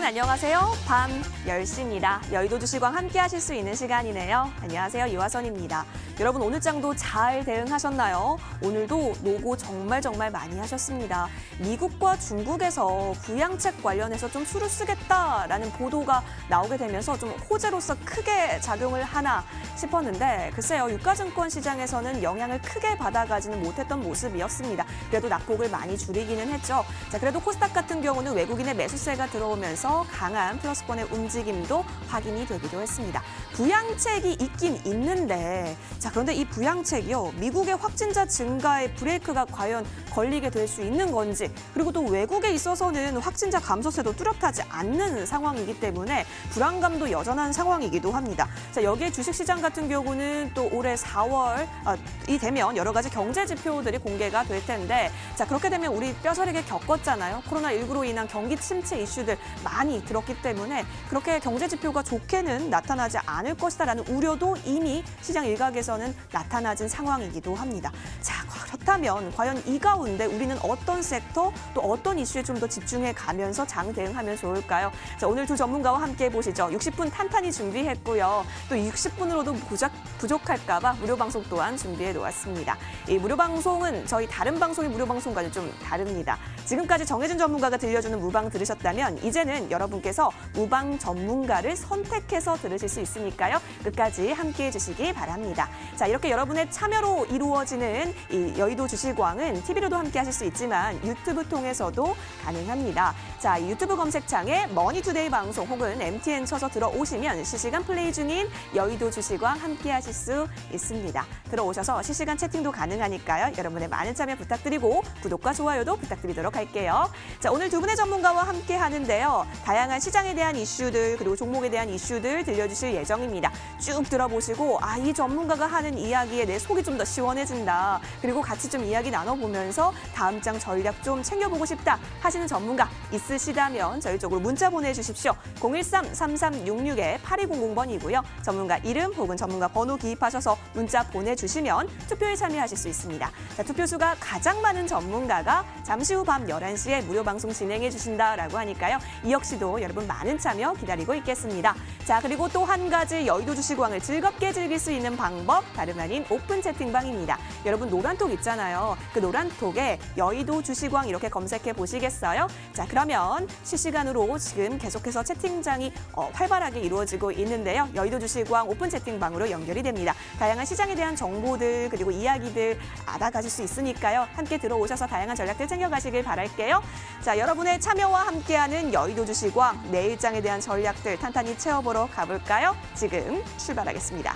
여러분 안녕하세요. 밤 10시입니다. 여의도 주시광 함께 하실 수 있는 시간이네요. 안녕하세요. 이화선입니다. 여러분 오늘 장도 잘 대응하셨나요? 오늘도 노고 정말 많이 하셨습니다. 미국과 중국에서 부양책 관련해서 좀 수를 쓰겠다라는 보도가 나오게 되면서 좀 호재로서 크게 작용을 하나 싶었는데 글쎄요. 유가증권 시장에서는 영향을 크게 받아가지는 못했던 모습이었습니다. 그래도 낙폭을 많이 줄이기는 했죠. 자, 그래도 코스닥 같은 경우는 외국인의 매수세가 들어오면서 강한 플러스권의 움직임도 확인이 되기도 했습니다. 부양책이 있긴 있는데 자 그런데 이 부양책이요. 미국의 확진자 증가에 브레이크가 과연 걸리게 될 수 있는 건지 그리고 또 외국에 있어서는 확진자 감소세도 뚜렷하지 않는 상황이기 때문에 불안감도 여전한 상황이기도 합니다. 자 여기에 주식시장 같은 경우는 또 올해 4월이 되면 여러 가지 경제 지표들이 공개가 될 텐데 자 그렇게 되면 우리 뼈저리게 겪었잖아요. 코로나19로 인한 경기 침체 이슈들 많이 들었기 때문에 그렇게 경제 지표가 좋게는 나타나지 않을 것이다라는 우려도 이미 시장 일각에서는 나타나진 상황이기도 합니다. 자, 그렇다면 과연 이 가운데 우리는 어떤 섹터 또 어떤 이슈에 좀 더 집중해 가면서 장 대응하면 좋을까요? 자, 오늘 두 전문가와 함께 보시죠. 60분 탄탄히 준비했고요. 또 60분으로도 부족할까 봐 무료 방송 또한 준비해 놓았습니다. 이 무료 방송은 저희 다른 방송의 무료 방송과는 좀 다릅니다. 지금까지 정해진 전문가가 들려주는 무방 들으셨다면 이제는 여러분께서 무방 전문가를 선택해서 들으실 수 있으니까요. 끝까지 함께해 주시기 바랍니다. 자, 이렇게 여러분의 참여로 이루어지는 이 여의도 주시광은 TV로도 함께 하실 수 있지만 유튜브 통해서도 가능합니다. 자, 이 유튜브 검색창에 머니투데이 방송 혹은 MTN 쳐서 들어오시면 실시간 플레이 중인 여의도 주시광 함께 하실 수 있습니다. 들어오셔서 실시간 채팅도 가능하니까요. 여러분의 많은 참여 부탁드리고 구독과 좋아요도 부탁드리도록 할게요. 자, 오늘 두 분의 전문가와 함께 하는데요. 다양한 시장에 대한 이슈들 그리고 종목에 대한 이슈들 들려주실 예정입니다. 쭉 들어보시고 이 전문가가 하는 이야기에 내 속이 좀 더 시원해진다. 그리고 같이 좀 이야기 나눠보면서 다음 장 전략 좀 챙겨보고 싶다 하시는 전문가 있으시다면 저희 쪽으로 문자 보내주십시오. 013-3366-8200번이고요. 전문가 이름 혹은 전문가 번호 기입하셔서 문자 보내주시면 투표에 참여하실 수 있습니다. 자, 투표수가 가장 많은 전문가가 잠시 후 밤 11시에 무료 방송 진행해 주신다라고 하니까요. 이 역시도 여러분 많은 참여 기다리고 있겠습니다. 자, 그리고 또 한 가지 여의도 주시광을 즐겁게 즐길 수 있는 방법 다름 아닌 오픈 채팅방입니다. 여러분 노란톡 있잖아요. 그 노란톡에 여의도 주시광 이렇게 검색해 보시겠어요? 자, 그러면 실시간으로 지금 계속해서 채팅장이 활발하게 이루어지고 있는데요. 여의도 주시광 오픈 채팅방으로 연결이 됩니다. 다양한 시장에 대한 정보들 그리고 이야기들 알아가실 수 있으니까요. 함께 들어오셔서 다양한 전략들 챙겨가시길 바랄게요. 자, 여러분의 참여와 함께하는 여의도 주시광 내일장에 대한 전략들 탄탄히 채워보러 가볼까요? 지금 출발하겠습니다.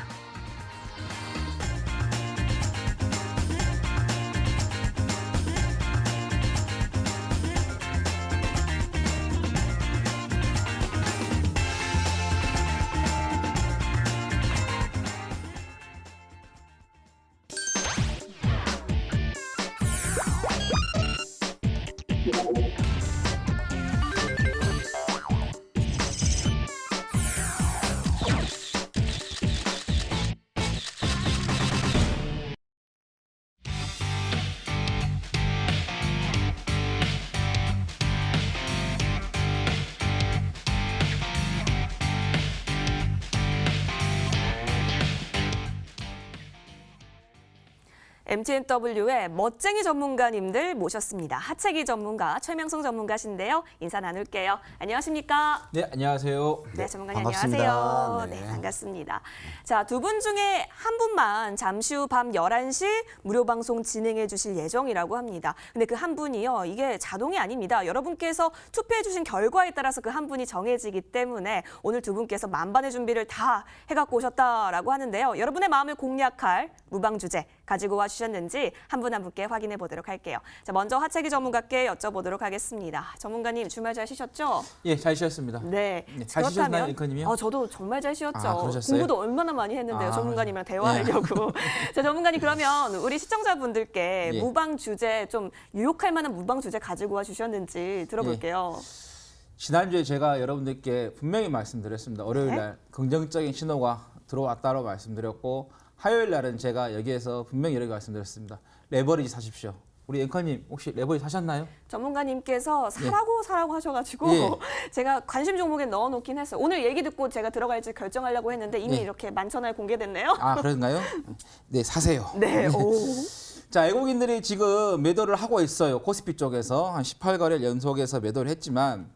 MTNW의 멋쟁이 전문가님들 모셨습니다. 하체기 전문가 최명성 전문가신데요. 인사 나눌게요. 안녕하십니까? 네, 안녕하세요. 네, 전문가님 반갑습니다. 안녕하세요. 네, 반갑습니다. 자, 두 분 중에 한 분만 잠시 후 밤 11시 무료 방송 진행해 주실 예정이라고 합니다. 근데 그 한 분이요. 이게 자동이 아닙니다. 여러분께서 투표해 주신 결과에 따라서 그 한 분이 정해지기 때문에 오늘 두 분께서 만반의 준비를 다 해갖고 오셨다라고 하는데요. 여러분의 마음을 공략할 무방 주제 가지고 와 주셨는지 한 분 한 분께 확인해 보도록 할게요. 자, 먼저 하체기 전문가께 여쭤보도록 하겠습니다. 전문가님 주말 잘 쉬셨죠? 예, 잘 쉬었습니다. 네. 잘 쉬셨나요, 앵커님이요? 저도 정말 잘 쉬었죠. 그러셨어요? 공부도 얼마나 많이 했는데요. 전문가님이랑 대화하려고. 자, 전문가님 그러면 우리 시청자분들께 예. 무방 주제 좀 유혹할 만한 무방 주제 가지고 와 주셨는지 들어볼게요. 지난주에 제가 여러분들께 분명히 말씀드렸습니다. 월요일 날 긍정적인 신호가 들어왔다고 말씀드렸고 화요일 날은 제가 여기에서 분명히 이렇게 말씀드렸습니다. 레버리지 사십시오. 우리 앵커님 혹시 레버리 사셨나요? 전문가님께서 사라고 하셔가지고 예. 제가 관심 종목에 넣어놓긴 했어요. 오늘 얘기 듣고 제가 들어갈지 결정하려고 했는데 이미 예. 이렇게 만천하에 공개됐네요. 아, 그런가요? 네, 사세요. 네. 오. 자, 외국인들이 지금 매도를 하고 있어요. 코스피 쪽에서 한 18거래일 연속해서 매도를 했지만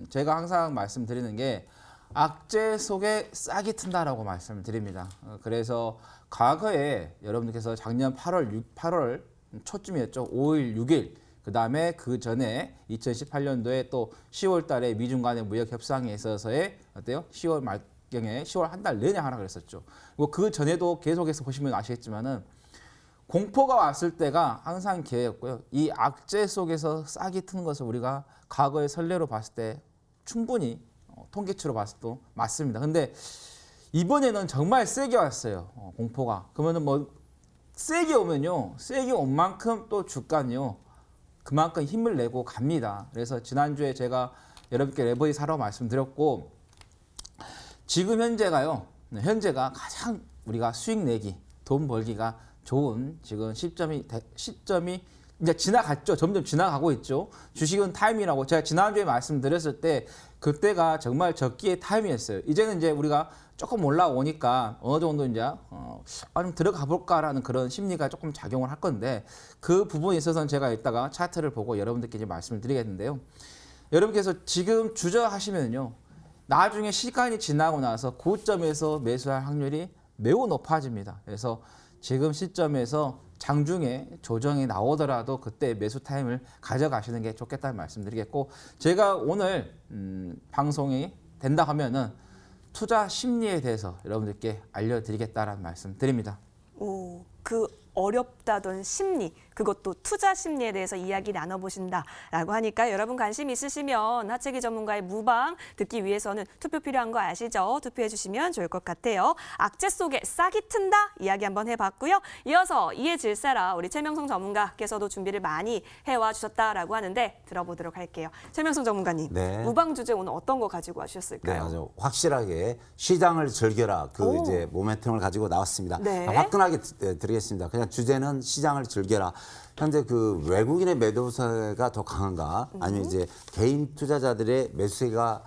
제가 항상 말씀드리는 게 악재 속에 싹이 튼다라고 말씀을 드립니다. 그래서 과거에 여러분들께서 작년 8월 초쯤이었죠. 5일, 6일. 그다음에 그 전에 2018년도에 또 10월 달에 미중 간의 무역 협상에 있어서의 어때요? 10월 말경에 10월 한 달 내내 하라 그랬었죠. 그리고 그 전에도 계속해서 보시면 아시겠지만은 공포가 왔을 때가 항상 기회였고요. 이 악재 속에서 싹이 트는 것을 우리가 과거의 선례로 봤을 때 충분히 통계치로 봤을 때도 맞습니다. 근데 이번에는 정말 세게 왔어요. 공포가. 그러면은 뭐 세게 오면요. 세게 온 만큼 또 주가는요. 그만큼 힘을 내고 갑니다. 그래서 지난주에 제가 여러분께 레버리 사라고 말씀드렸고 지금 현재가 가장 우리가 수익 내기, 돈 벌기가 좋은 지금 시점이 이제 지나갔죠. 점점 지나가고 있죠. 주식은 타임이라고 제가 지난주에 말씀드렸을 때 그때가 정말 적기의 타임이었어요. 이제는 이제 우리가 조금 올라오니까 어느 정도 이제 좀 들어가 볼까라는 그런 심리가 조금 작용을 할 건데 그 부분에 있어서는 제가 이따가 차트를 보고 여러분들께 이제 말씀을 드리겠는데요. 여러분께서 지금 주저하시면요. 나중에 시간이 지나고 나서 고점에서 매수할 확률이 매우 높아집니다. 그래서 지금 시점에서 장중에 조정이 나오더라도 그때 매수 타임을 가져가시는 게 좋겠다는 말씀드리겠고 제가 오늘 방송이 된다 하면은 투자 심리에 대해서 여러분들께 알려드리겠다라는 말씀 드립니다. 오, 그 어렵다던 심리, 그것도 투자 심리에 대해서 이야기 나눠보신다라고 하니까 여러분 관심 있으시면 하채기 전문가의 무방 듣기 위해서는 투표 필요한 거 아시죠? 투표해 주시면 좋을 것 같아요. 악재 속에 싹이 튼다 이야기 한번 해봤고요. 이어서 이에 질사라 우리 최명성 전문가께서도 준비를 많이 해와 주셨다라고 하는데 들어보도록 할게요. 최명성 전문가님, 네. 무방 주제 오늘 어떤 거 가지고 네, 와주셨을까요? 아주 확실하게 시장을 즐겨라 그 오. 이제 모멘텀을 가지고 나왔습니다. 네. 화끈하게 드리겠습니다. 그냥 주제는 시장을 즐겨라. 현재 그 외국인의 매도세가 더 강한가, 아니면 이제 개인 투자자들의 매수세가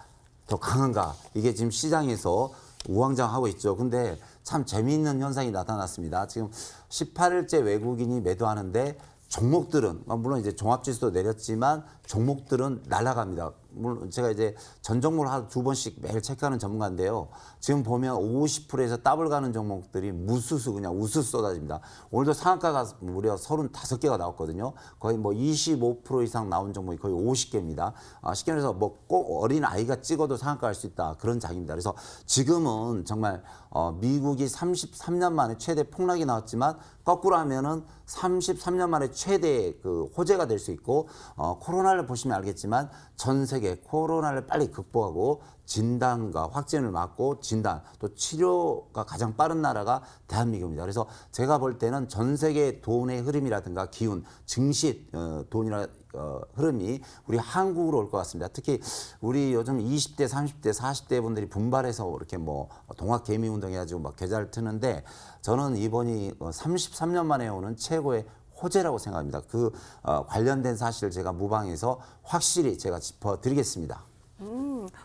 더 강한가, 이게 지금 시장에서 우왕좌왕하고 있죠. 근데 참 재미있는 현상이 나타났습니다. 지금 18일째 외국인이 매도하는데 종목들은 물론 이제 종합지수도 내렸지만 종목들은 날아갑니다. 물론 제가 이제 전 종목을 한 두 번씩 매일 체크하는 전문가인데요. 지금 보면 50%에서 더블 가는 종목들이 무수수 그냥 우수 쏟아집니다. 오늘도 상한가가 무려 35개가 나왔거든요. 거의 뭐 25% 이상 나온 종목이 거의 50개입니다. 쉽게 말해서 뭐 꼭 어린 아이가 찍어도 상한가 할 수 있다 그런 장입니다. 그래서 지금은 정말 미국이 33년 만에 최대 폭락이 나왔지만 거꾸로 하면은 33년 만에 최대 그 호재가 될 수 있고 코로나를 보시면 알겠지만 전 세계 코로나를 빨리 극복하고 진단과 확진을 막고 진단 또 치료가 가장 빠른 나라가 대한민국입니다. 그래서 제가 볼 때는 전 세계 돈의 흐름이라든가 기운, 증시 돈이나 흐름이 우리 한국으로 올 것 같습니다. 특히 우리 요즘 20대, 30대, 40대 분들이 분발해서 이렇게 뭐 동학 개미 운동 해가지고 막 계좌를 트는데 저는 이번이 33년 만에 오는 최고의 호재라고 생각합니다. 그 관련된 사실을 제가 무방에서 확실히 제가 짚어드리겠습니다.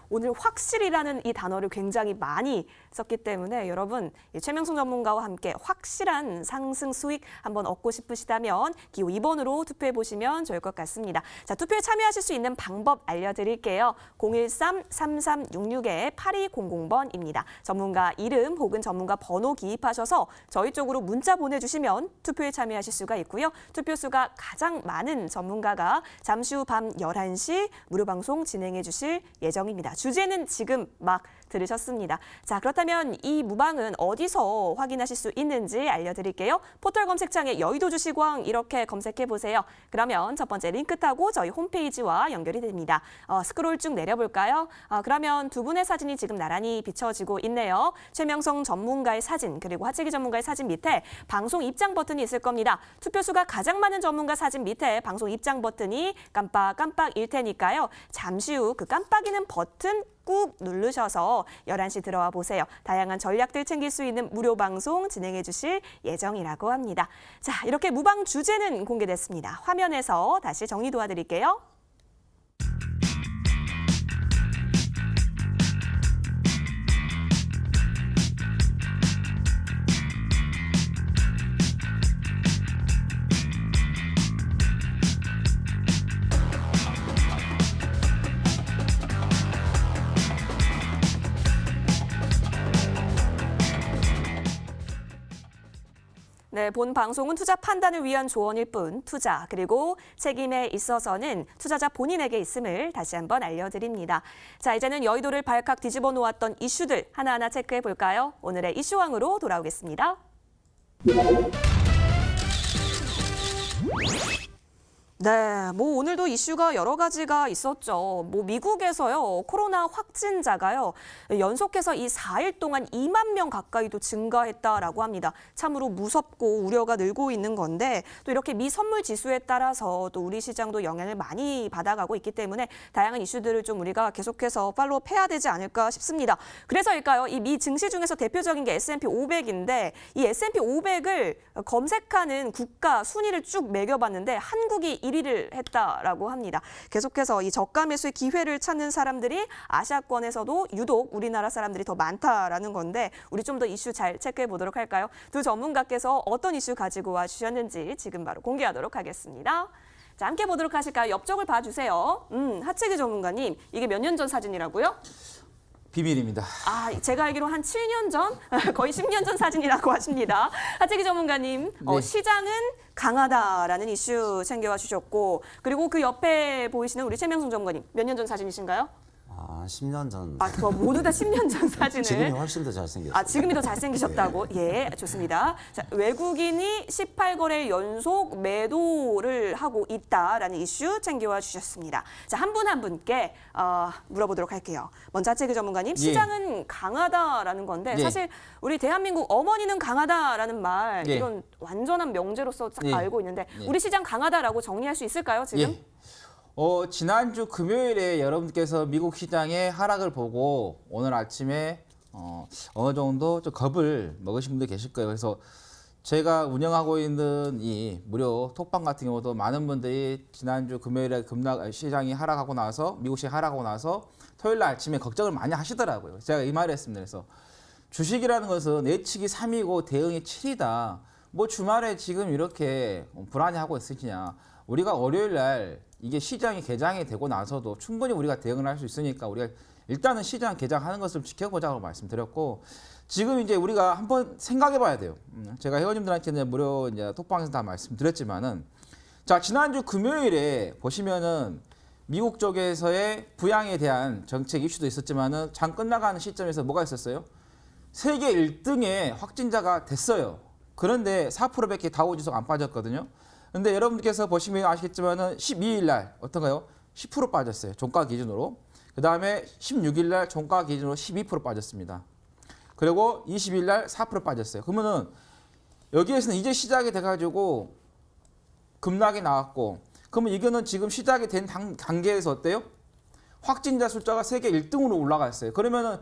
오늘 확실이라는 이 단어를 굉장히 많이 썼기 때문에 여러분 최명성 전문가와 함께 확실한 상승 수익 한번 얻고 싶으시다면 기호 2번으로 투표해 보시면 좋을 것 같습니다. 자, 투표에 참여하실 수 있는 방법 알려드릴게요. 013-3366-8200번입니다. 전문가 이름 혹은 전문가 번호 기입하셔서 저희 쪽으로 문자 보내주시면 투표에 참여하실 수가 있고요. 투표수가 가장 많은 전문가가 잠시 후 밤 11시 무료 방송 진행해 주실 예정입니다. 주제는 지금 막 들으셨습니다. 자, 그렇다면 이 무방은 어디서 확인하실 수 있는지 알려드릴게요. 포털 검색창에 여의도 주식왕 이렇게 검색해 보세요. 그러면 첫 번째 링크 타고 저희 홈페이지와 연결이 됩니다. 스크롤 쭉 내려볼까요? 그러면 두 분의 사진이 지금 나란히 비춰지고 있네요. 최명성 전문가의 사진 그리고 하채기 전문가의 사진 밑에 방송 입장 버튼이 있을 겁니다. 투표수가 가장 많은 전문가 사진 밑에 방송 입장 버튼이 깜빡깜빡일 테니까요. 잠시 후 그 깜빡이는 버튼 꾹 누르셔서 11시 들어와 보세요. 다양한 전략들 챙길 수 있는 무료 방송 진행해 주실 예정이라고 합니다. 자, 이렇게 무방 주제는 공개됐습니다. 화면에서 다시 정리 도와드릴게요. 네, 본 방송은 투자 판단을 위한 조언일 뿐 투자 그리고 책임에 있어서는 투자자 본인에게 있음을 다시 한번 알려드립니다. 자, 이제는 여의도를 발칵 뒤집어 놓았던 이슈들 하나하나 체크해 볼까요? 오늘의 이슈왕으로 돌아오겠습니다. 네, 오늘도 이슈가 여러 가지가 있었죠. 미국에서요, 코로나 확진자가요, 연속해서 이 4일 동안 2만 명 가까이도 증가했다라고 합니다. 참으로 무섭고 우려가 늘고 있는 건데, 또 이렇게 미 선물 지수에 따라서 또 우리 시장도 영향을 많이 받아가고 있기 때문에 다양한 이슈들을 좀 우리가 계속해서 팔로우해야 되지 않을까 싶습니다. 그래서일까요? 이 미 증시 중에서 대표적인 게 S&P 500인데, 이 S&P 500을 검색하는 국가 순위를 쭉 매겨봤는데 한국이 1위를 했다라고 합니다. 계속해서 이 저가 매수의 기회를 찾는 사람들이 아시아권에서도 유독 우리나라 사람들이 더 많다라는 건데 우리 좀 더 이슈 잘 체크해 보도록 할까요? 두 전문가께서 어떤 이슈 가지고 와 주셨는지 지금 바로 공개하도록 하겠습니다. 자, 함께 보도록 하실까요? 옆쪽을 봐주세요. 하채기 전문가님, 이게 몇 년 전 사진이라고요? 비밀입니다. 아, 제가 알기로 한 7년 전, 거의 10년 전 사진이라고 하십니다. 하채기 전문가님, 네. 시장은 강하다라는 이슈 챙겨와 주셨고, 그리고 그 옆에 보이시는 우리 최명순 전문가님, 몇 년 전 사진이신가요? 10년 전. 모두 다 10년 전 사진을. 지금이 훨씬 더 잘생겼어요. 아, 지금이 더 잘생기셨다고? 예, 좋습니다. 자, 외국인이 18거래 연속 매도를 하고 있다라는 이슈 챙겨와 주셨습니다. 자, 한 분 한 분께 물어보도록 할게요. 먼저 하채기 전문가님, 시장은 강하다라는 건데 예. 사실 우리 대한민국 어머니는 강하다라는 말 예. 이런 완전한 명제로서 딱 예. 알고 있는데 예. 우리 시장 강하다라고 정리할 수 있을까요, 지금? 예. 지난주 금요일에 여러분께서 미국 시장의 하락을 보고 오늘 아침에 어느 정도 좀 겁을 먹으신 분들 계실 거예요. 그래서 제가 운영하고 있는 이 무료 톡방 같은 경우도 많은 분들이 지난주 금요일에 시장이 하락하고 나서 미국 시장이 하락하고 나서 토요일 날 아침에 걱정을 많이 하시더라고요. 제가 이 말을 했습니다. 그래서 주식이라는 것은 예측이 3이고 대응이 7이다. 주말에 지금 이렇게 불안해하고 있으시냐. 우리가 월요일 날 이게 시장이 개장이 되고 나서도 충분히 우리가 대응을 할 수 있으니까 우리가 일단은 시장 개장하는 것을 지켜보자고 말씀드렸고 지금 이제 우리가 한번 생각해 봐야 돼요. 제가 회원님들한테는 무료 이제 톡방에서 다 말씀드렸지만은 자, 지난주 금요일에 보시면은 미국 쪽에서의 부양에 대한 정책 이슈도 있었지만은 장 끝나가는 시점에서 뭐가 있었어요? 세계 1등의 확진자가 됐어요. 그런데 4%밖에 다우지수가 안 빠졌거든요. 근데 여러분들께서 보시면 아시겠지만은 12일 날 어떤가요? 10% 빠졌어요. 종가 기준으로. 그 다음에 16일 날 종가 기준으로 12% 빠졌습니다. 그리고 20일 날 4% 빠졌어요. 그러면은 여기에서는 이제 시작이 돼가지고 급락이 나왔고, 그러면 이거는 지금 시작이 된 단계에서 어때요? 확진자 숫자가 세계 1등으로 올라갔어요. 그러면은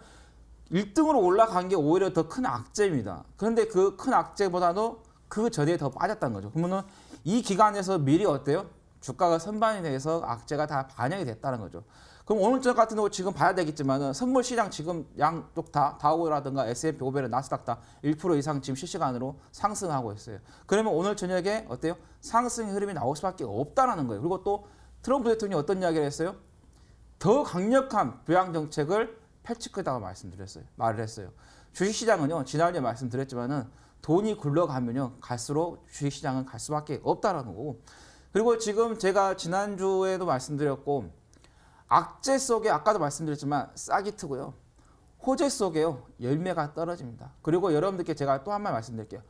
1등으로 올라간 게 오히려 더 큰 악재입니다. 그런데 그 큰 악재보다도 그 전에 더 빠졌다는 거죠. 그러면은 이 기간에서 미리 어때요? 주가가 선반이 돼서 악재가 다 반영이 됐다는 거죠. 그럼 오늘 저 같은 경우 지금 봐야 되겠지만은 선물 시장 지금 양쪽 다 다우라든가 S&P 500, 나스닥 다 1% 이상 지금 실시간으로 상승하고 있어요. 그러면 오늘 저녁에 어때요? 상승 흐름이 나올 수밖에 없다라는 거예요. 그리고 또 트럼프 대통령이 어떤 이야기를 했어요? 더 강력한 부양 정책을 펼칠 거다고 말을 했어요. 주식시장은요, 지난주에 말씀드렸지만은 돈이 굴러가면요, 갈수록 주식시장은 갈 수밖에 없다라는 거고. 그리고 지금 제가 지난주에도 말씀드렸고, 악재 속에 아까도 말씀드렸지만 싹이 트고요. 호재 속에요, 열매가 떨어집니다. 그리고 여러분들께 제가 또 한 말 말씀드릴게요.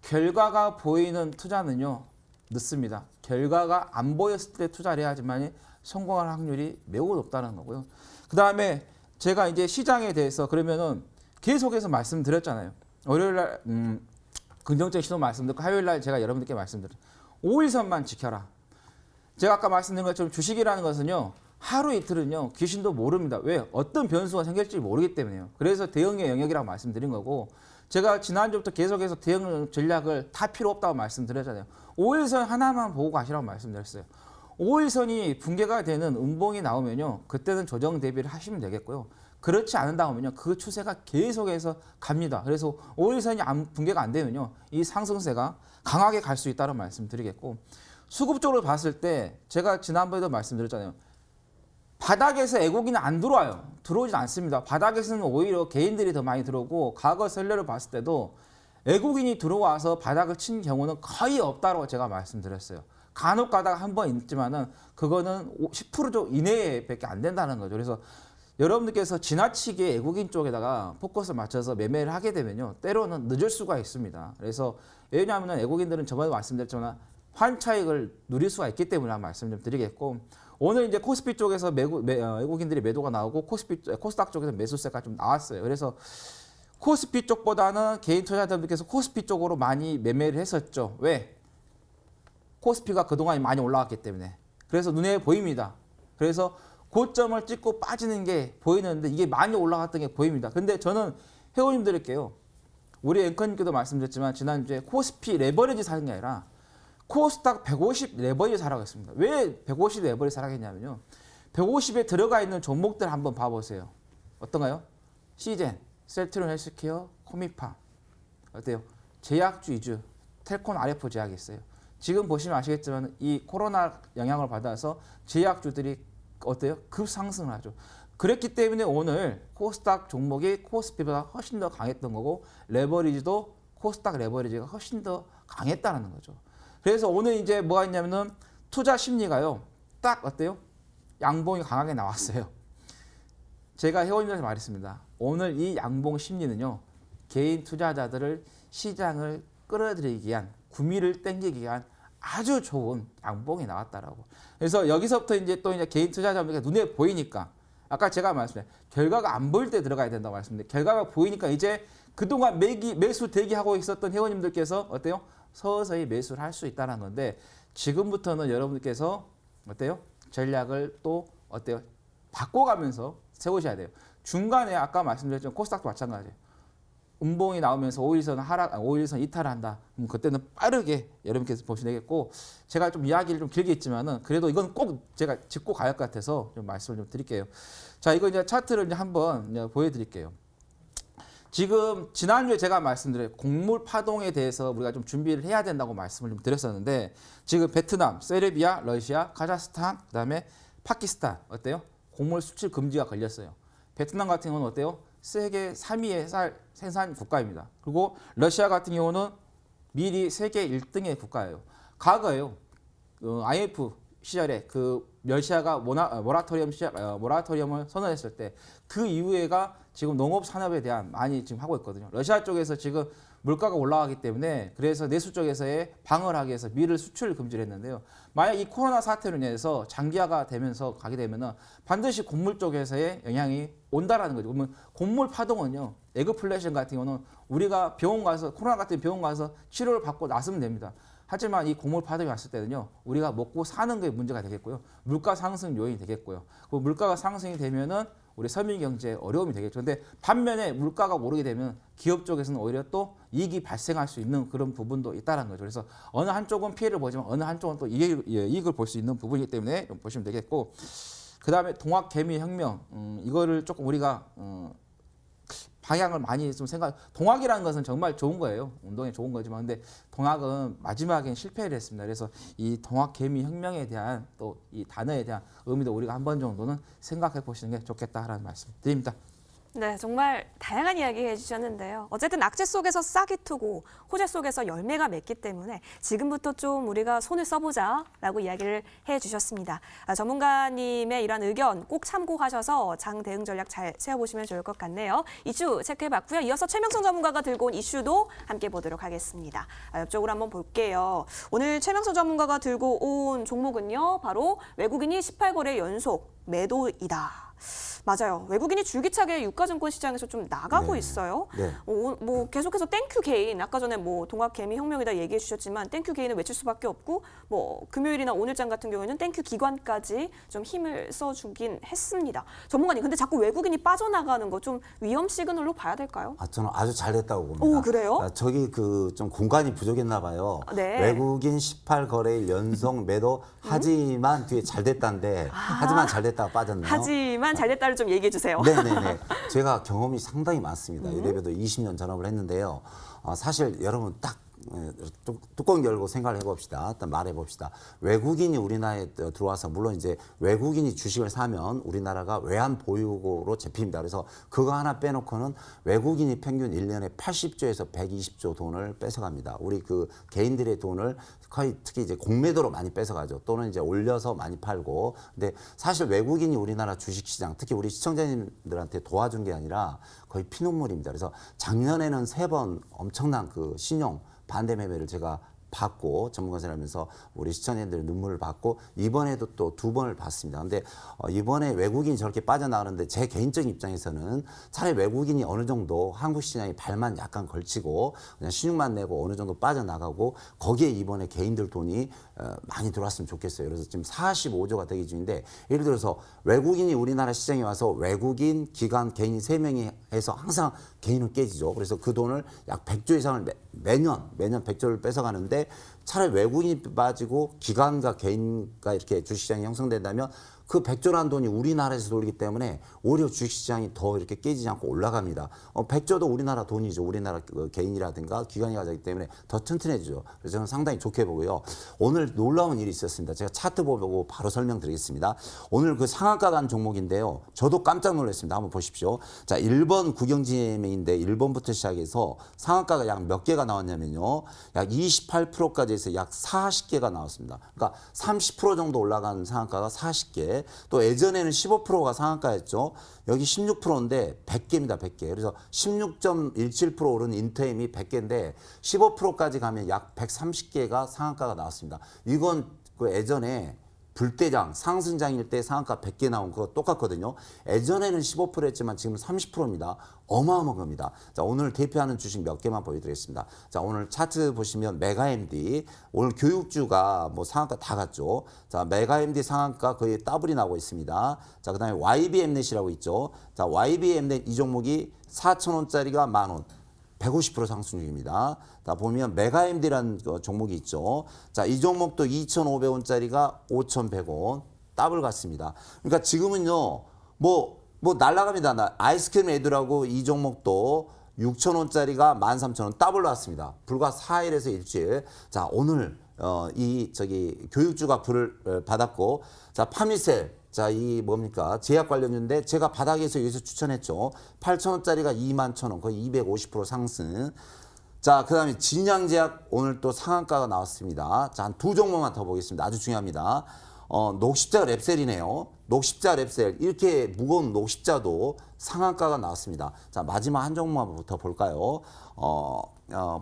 결과가 보이는 투자는요, 늦습니다. 결과가 안 보였을 때 투자를 해야지만 성공할 확률이 매우 높다는 거고요. 그 다음에 제가 이제 시장에 대해서 그러면은 계속해서 말씀드렸잖아요. 월요일 날 긍정적 신호 말씀드렸고 화요일 날 제가 여러분들께 말씀드렸어요. 5일선만 지켜라. 제가 아까 말씀드린 것처럼 주식이라는 것은요. 하루 이틀은요 귀신도 모릅니다. 왜? 어떤 변수가 생길지 모르기 때문에요. 그래서 대응의 영역이라고 말씀드린 거고 제가 지난주부터 계속해서 대응 전략을 다 필요 없다고 말씀드렸잖아요. 5일선 하나만 보고 가시라고 말씀드렸어요. 5일선이 붕괴가 되는 음봉이 나오면요 그때는 조정 대비를 하시면 되겠고요. 그렇지 않은다면요 그 추세가 계속해서 갑니다. 그래서 5일선이 붕괴가 안 되면요 이 상승세가 강하게 갈 수 있다는 말씀드리겠고 수급적으로 봤을 때 제가 지난번에도 말씀드렸잖아요. 바닥에서 애고기는 안 들어와요. 들어오진 않습니다. 바닥에서는 오히려 개인들이 더 많이 들어오고 과거 선례를 봤을 때도 애국인이 들어와서 바닥을 친 경우는 거의 없다고 제가 말씀드렸어요. 간혹 가다가 한 번 있지만은 그거는 10% 이내에밖에 안 된다는 거죠. 그래서 여러분들께서 지나치게 애국인 쪽에다가 포커스를 맞춰서 매매를 하게 되면요. 때로는 늦을 수가 있습니다. 그래서 왜냐하면 애국인들은 저번에 말씀드렸지만 환차익을 누릴 수가 있기 때문에 말씀 좀 드리겠고 오늘 이제 코스피 쪽에서 외국인들이 매도가 나오고 코스닥 쪽에서 매수세가 좀 나왔어요. 그래서 코스피 쪽보다는 개인 투자자분들께서 코스피 쪽으로 많이 매매를 했었죠. 왜? 코스피가 그동안 많이 올라왔기 때문에. 그래서 눈에 보입니다. 그래서 고점을 찍고 빠지는 게 보이는데 이게 많이 올라갔던 게 보입니다. 근데 저는 회원님들께요. 우리 앵커님께도 말씀드렸지만 지난주에 코스피 레버리지 사는 게 아니라 코스닥 150 레버리지 사라고 했습니다. 왜 150 레버리지 사라고 했냐면요. 150에 들어가 있는 종목들 한번 봐보세요. 어떤가요? 시젠, 셀트론 헬스케어, 코미파. 어때요? 제약주 위주, 텔콘 RF 제약이 있어요. 지금 보시면 아시겠지만 이 코로나 영향을 받아서 제약주들이 어때요? 급상승을 하죠. 그랬기 때문에 오늘 코스닥 종목이 코스피보다 훨씬 더 강했던 거고 레버리지도 코스닥 레버리지가 훨씬 더 강했다는 거죠. 그래서 오늘 이제 뭐가 있냐면은 투자 심리가요. 딱 어때요? 양봉이 강하게 나왔어요. 제가 회원님들한테 말했습니다. 오늘 이 양봉 심리는요. 개인 투자자들을 시장을 끌어들이기 위한 구미를 땡기기 위한 아주 좋은 양봉이 나왔다라고. 그래서 여기서부터 이제 또 이제 개인 투자자분들 눈에 보이니까 아까 제가 말씀드린 결과가 안 보일 때 들어가야 된다고 말씀드렸는데 결과가 보이니까 이제 그동안 매수 대기하고 있었던 회원님들께서 어때요? 서서히 매수를 할 수 있다는 건데 지금부터는 여러분들께서 어때요? 전략을 또 어때요? 바꿔가면서 세우셔야 돼요. 중간에 아까 말씀드렸지만 코스닥도 마찬가지예요. 음봉이 나오면서 5일선 이탈을 한다. 그럼 그때는 빠르게 여러분께서 보시면 되겠고 제가 좀 이야기를 좀 길게 했지만은 그래도 이건 꼭 제가 짚고 가야 할 것 같아서 좀 말씀을 좀 드릴게요. 자, 이거 이제 차트를 이제 한번 이제 보여드릴게요. 지금 지난주에 제가 말씀드린 곡물 파동에 대해서 우리가 좀 준비를 해야 된다고 말씀을 좀 드렸었는데 지금 베트남, 세르비아, 러시아, 카자흐스탄, 그다음에 파키스탄 어때요? 곡물 수출 금지가 걸렸어요. 베트남 같은 경우는 어때요? 세계 3위의 쌀 생산 국가입니다. 그리고 러시아 같은 경우는 미리 세계 1등의 국가예요. 과거에요. IMF 시절에 그 러시아가 모라토리엄을 선언했을 때 그 이후에가 지금 농업 산업에 대한 많이 지금 하고 있거든요. 러시아 쪽에서 지금 물가가 올라가기 때문에 그래서 내수 쪽에서의 방어를 하기 위해서 밀을 수출 금지를 했는데요. 만약 이 코로나 사태로 인해서 장기화가 되면서 가게 되면은 반드시 곡물 쪽에서의 영향이 온다라는 거죠. 그러면 곡물 파동은요. 에그플레이션 같은 경우는 우리가 병원 가서 코로나 같은 병원 가서 치료를 받고 나서면 됩니다. 하지만 이 곡물 파동이 왔을 때는요. 우리가 먹고 사는 게 문제가 되겠고요. 물가 상승 요인이 되겠고요. 그 물가가 상승이 되면은 우리 서민 경제에 어려움이 되겠죠. 근데 반면에 물가가 오르게 되면 기업 쪽에서는 오히려 또 이익이 발생할 수 있는 그런 부분도 있다는 거죠. 그래서 어느 한쪽은 피해를 보지만 어느 한쪽은 또 이익을 볼 수 있는 부분이기 때문에 좀 보시면 되겠고 그다음에 동학개미혁명 이거를 조금 우리가 방향을 많이 좀 동학이라는 것은 정말 좋은 거예요. 운동에 좋은 거지만 근데 동학은 마지막엔 실패를 했습니다. 그래서 이 동학개미혁명에 대한 또 이 단어에 대한 의미도 우리가 한 번 정도는 생각해 보시는 게 좋겠다라는 말씀 드립니다. 네, 정말 다양한 이야기 해주셨는데요. 어쨌든 악재 속에서 싹이 트고 호재 속에서 열매가 맺기 때문에 지금부터 좀 우리가 손을 써보자라고 이야기를 해주셨습니다. 전문가님의 이런 의견 꼭 참고하셔서 장 대응 전략 잘 세워보시면 좋을 것 같네요. 이슈 체크해봤고요. 이어서 최명성 전문가가 들고 온 이슈도 함께 보도록 하겠습니다. 옆쪽으로 한번 볼게요. 오늘 최명성 전문가가 들고 온 종목은요. 바로 외국인이 18거래 연속 매도이다. 맞아요. 외국인이 줄기차게 유가증권 시장에서 좀 나가고 네. 있어요. 네. 뭐 계속해서 땡큐 개인, 아까 전에 뭐 동학개미 혁명이다 얘기해 주셨지만 땡큐 개인을 외칠 수밖에 없고 뭐 금요일이나 오늘장 같은 경우에는 땡큐 기관까지 좀 힘을 써주긴 했습니다. 전문가님, 근데 자꾸 외국인이 빠져나가는 거 좀 위험 시그널로 봐야 될까요? 저는 아주 잘 됐다고 봅니다. 오, 그래요? 저기 그 좀 공간이 부족했나 봐요. 네. 외국인 18거래일 연속 매도 하지만 뒤에 잘 됐다는데 하지만 잘 됐다가 빠졌네요. 하지만 잘 됐다를 좀 얘기해 주세요. 네네네. 제가 경험이 상당히 많습니다. 이래봬도 20년 전업을 했는데요. 사실 여러분 딱 뚜껑 열고 생각을 해봅시다. 일단 말해봅시다. 외국인이 우리나라에 들어와서 물론 이제 외국인이 주식을 사면 우리나라가 외환 보유고로 잡힙니다. 그래서 그거 하나 빼놓고는 외국인이 평균 1년에 80조에서 120조 돈을 뺏어갑니다. 우리 그 개인들의 돈을 거의 특히 이제 공매도로 많이 뺏어가죠. 또는 이제 올려서 많이 팔고. 근데 사실 외국인이 우리나라 주식시장, 특히 우리 시청자님들한테 도와준 게 아니라 거의 피눈물입니다. 그래서 작년에는 3번 엄청난 그 신용 반대 매매를 제가 받고 전문가생활 하면서 우리 시청자님들의 눈물을 받고 이번에도 또 2번을 받습니다. 근데 이번에 외국인이 저렇게 빠져나가는데 제 개인적인 입장에서는 차라리 외국인이 어느 정도 한국 시장에 발만 약간 걸치고 그냥 신용만 내고 어느 정도 빠져나가고 거기에 이번에 개인들 돈이 많이 들어왔으면 좋겠어요. 그래서 지금 45조가 대기 중인데 예를 들어서 외국인이 우리나라 시장에 와서 외국인, 기관, 개인 3명이 해서 항상 개인은 깨지죠. 그래서 그 돈을 약 100조 이상을 매년 100조를 뺏어가는데 차라리 외국인이 빠지고 기관과 개인과 이렇게 주식시장이 형성된다면 그 100조라는 돈이 우리나라에서 돌리기 때문에 오히려 주식시장이 더 이렇게 깨지지 않고 올라갑니다. 100조도 우리나라 돈이죠. 우리나라 개인이라든가 기관이 가져기 때문에 더 튼튼해지죠. 그래서 저는 상당히 좋게 보고요. 오늘 놀라운 일이 있었습니다. 제가 차트 보고 바로 설명드리겠습니다. 오늘 그 상한가 간 종목인데요. 저도 깜짝 놀랐습니다. 한번 보십시오. 자, 1번 국영지매인데 1번부터 시작해서 상한가가 약 몇 개가 나왔냐면요. 약 28%까지 해서 약 40개가 나왔습니다. 그러니까 30% 정도 올라간 상한가가 40개. 또 예전에는 15%가 상한가였죠. 여기 16%인데 100개입니다. 100개. 그래서 16.17% 오른 인터임이 100개인데 15%까지 가면 약 130개가 상한가가 나왔습니다. 이건 그 예전에 불대장, 상승장일 때 상한가 100개 나온 거 똑같거든요. 예전에는 15%였지만 지금 30%입니다. 어마어마한 겁니다. 자, 오늘 대표하는 주식 몇 개만 보여드리겠습니다. 자, 오늘 차트 보시면 메가MD, 오늘 교육주가 뭐 상한가 다 갔죠. 자, 메가MD 상한가 거의 더블이 나오고 있습니다. 자, 그 다음에 YBM넷이라고 있죠. 자, YBM넷 이 종목이 4,000원짜리가 10,000원. 150% 상승 중입니다. 자, 보면 메가MD라는 종목이 있죠. 자, 이 종목도 2,500원짜리가 5,100원 더블 갔습니다. 그러니까 지금은요, 뭐 날라갑니다. 아이스크림 애들하고 이 종목도 6,000원짜리가 13,000원 더블로 왔습니다. 불과 4일에서 일주일. 자, 오늘 교육주가 불을 받았고, 자, 파미셀. 자, 이 뭡니까? 제약 관련주인데 제가 바닥에서 여기서 추천했죠. 8,000원짜리가 21,000원, 거의 250% 상승. 자, 그 다음에 진양제약 오늘 또 상한가가 나왔습니다. 자, 한 2종목만 더 보겠습니다. 아주 중요합니다. 녹십자 랩셀이네요. 녹십자 랩셀. 이렇게 무거운 녹십자도 상한가가 나왔습니다. 자, 마지막 한 종목부터 볼까요?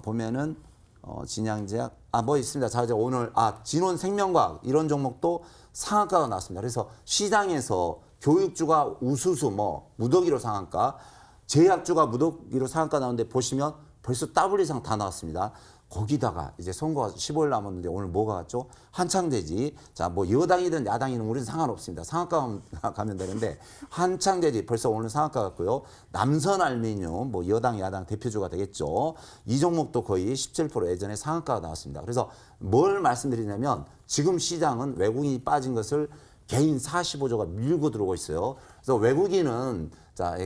보면은 진양제약 뭐 있습니다. 자, 이제 오늘 진원생명과학 이런 종목도 상한가가 나왔습니다. 그래서 시장에서 교육주가 우수수 무더기로 상한가, 제약주가 무더기로 상한가 나오는데 보시면 벌써 더블 이상 다 나왔습니다. 거기다가 이제 선거가 15일 남았는데 오늘 뭐가 갔죠? 한창대지. 자, 뭐 여당이든 야당이든 우리는 상관없습니다. 상한가 가면 되는데 한창대지 벌써 오늘 상한가 갔고요. 남선알미늄 뭐 여당 야당 대표주가 되겠죠. 이 종목도 거의 17% 예전에 상한가가 나왔습니다. 그래서 뭘 말씀드리냐면 지금 시장은 외국인이 빠진 것을 개인 45조가 밀고 들어오고 있어요. 그래서 외국인은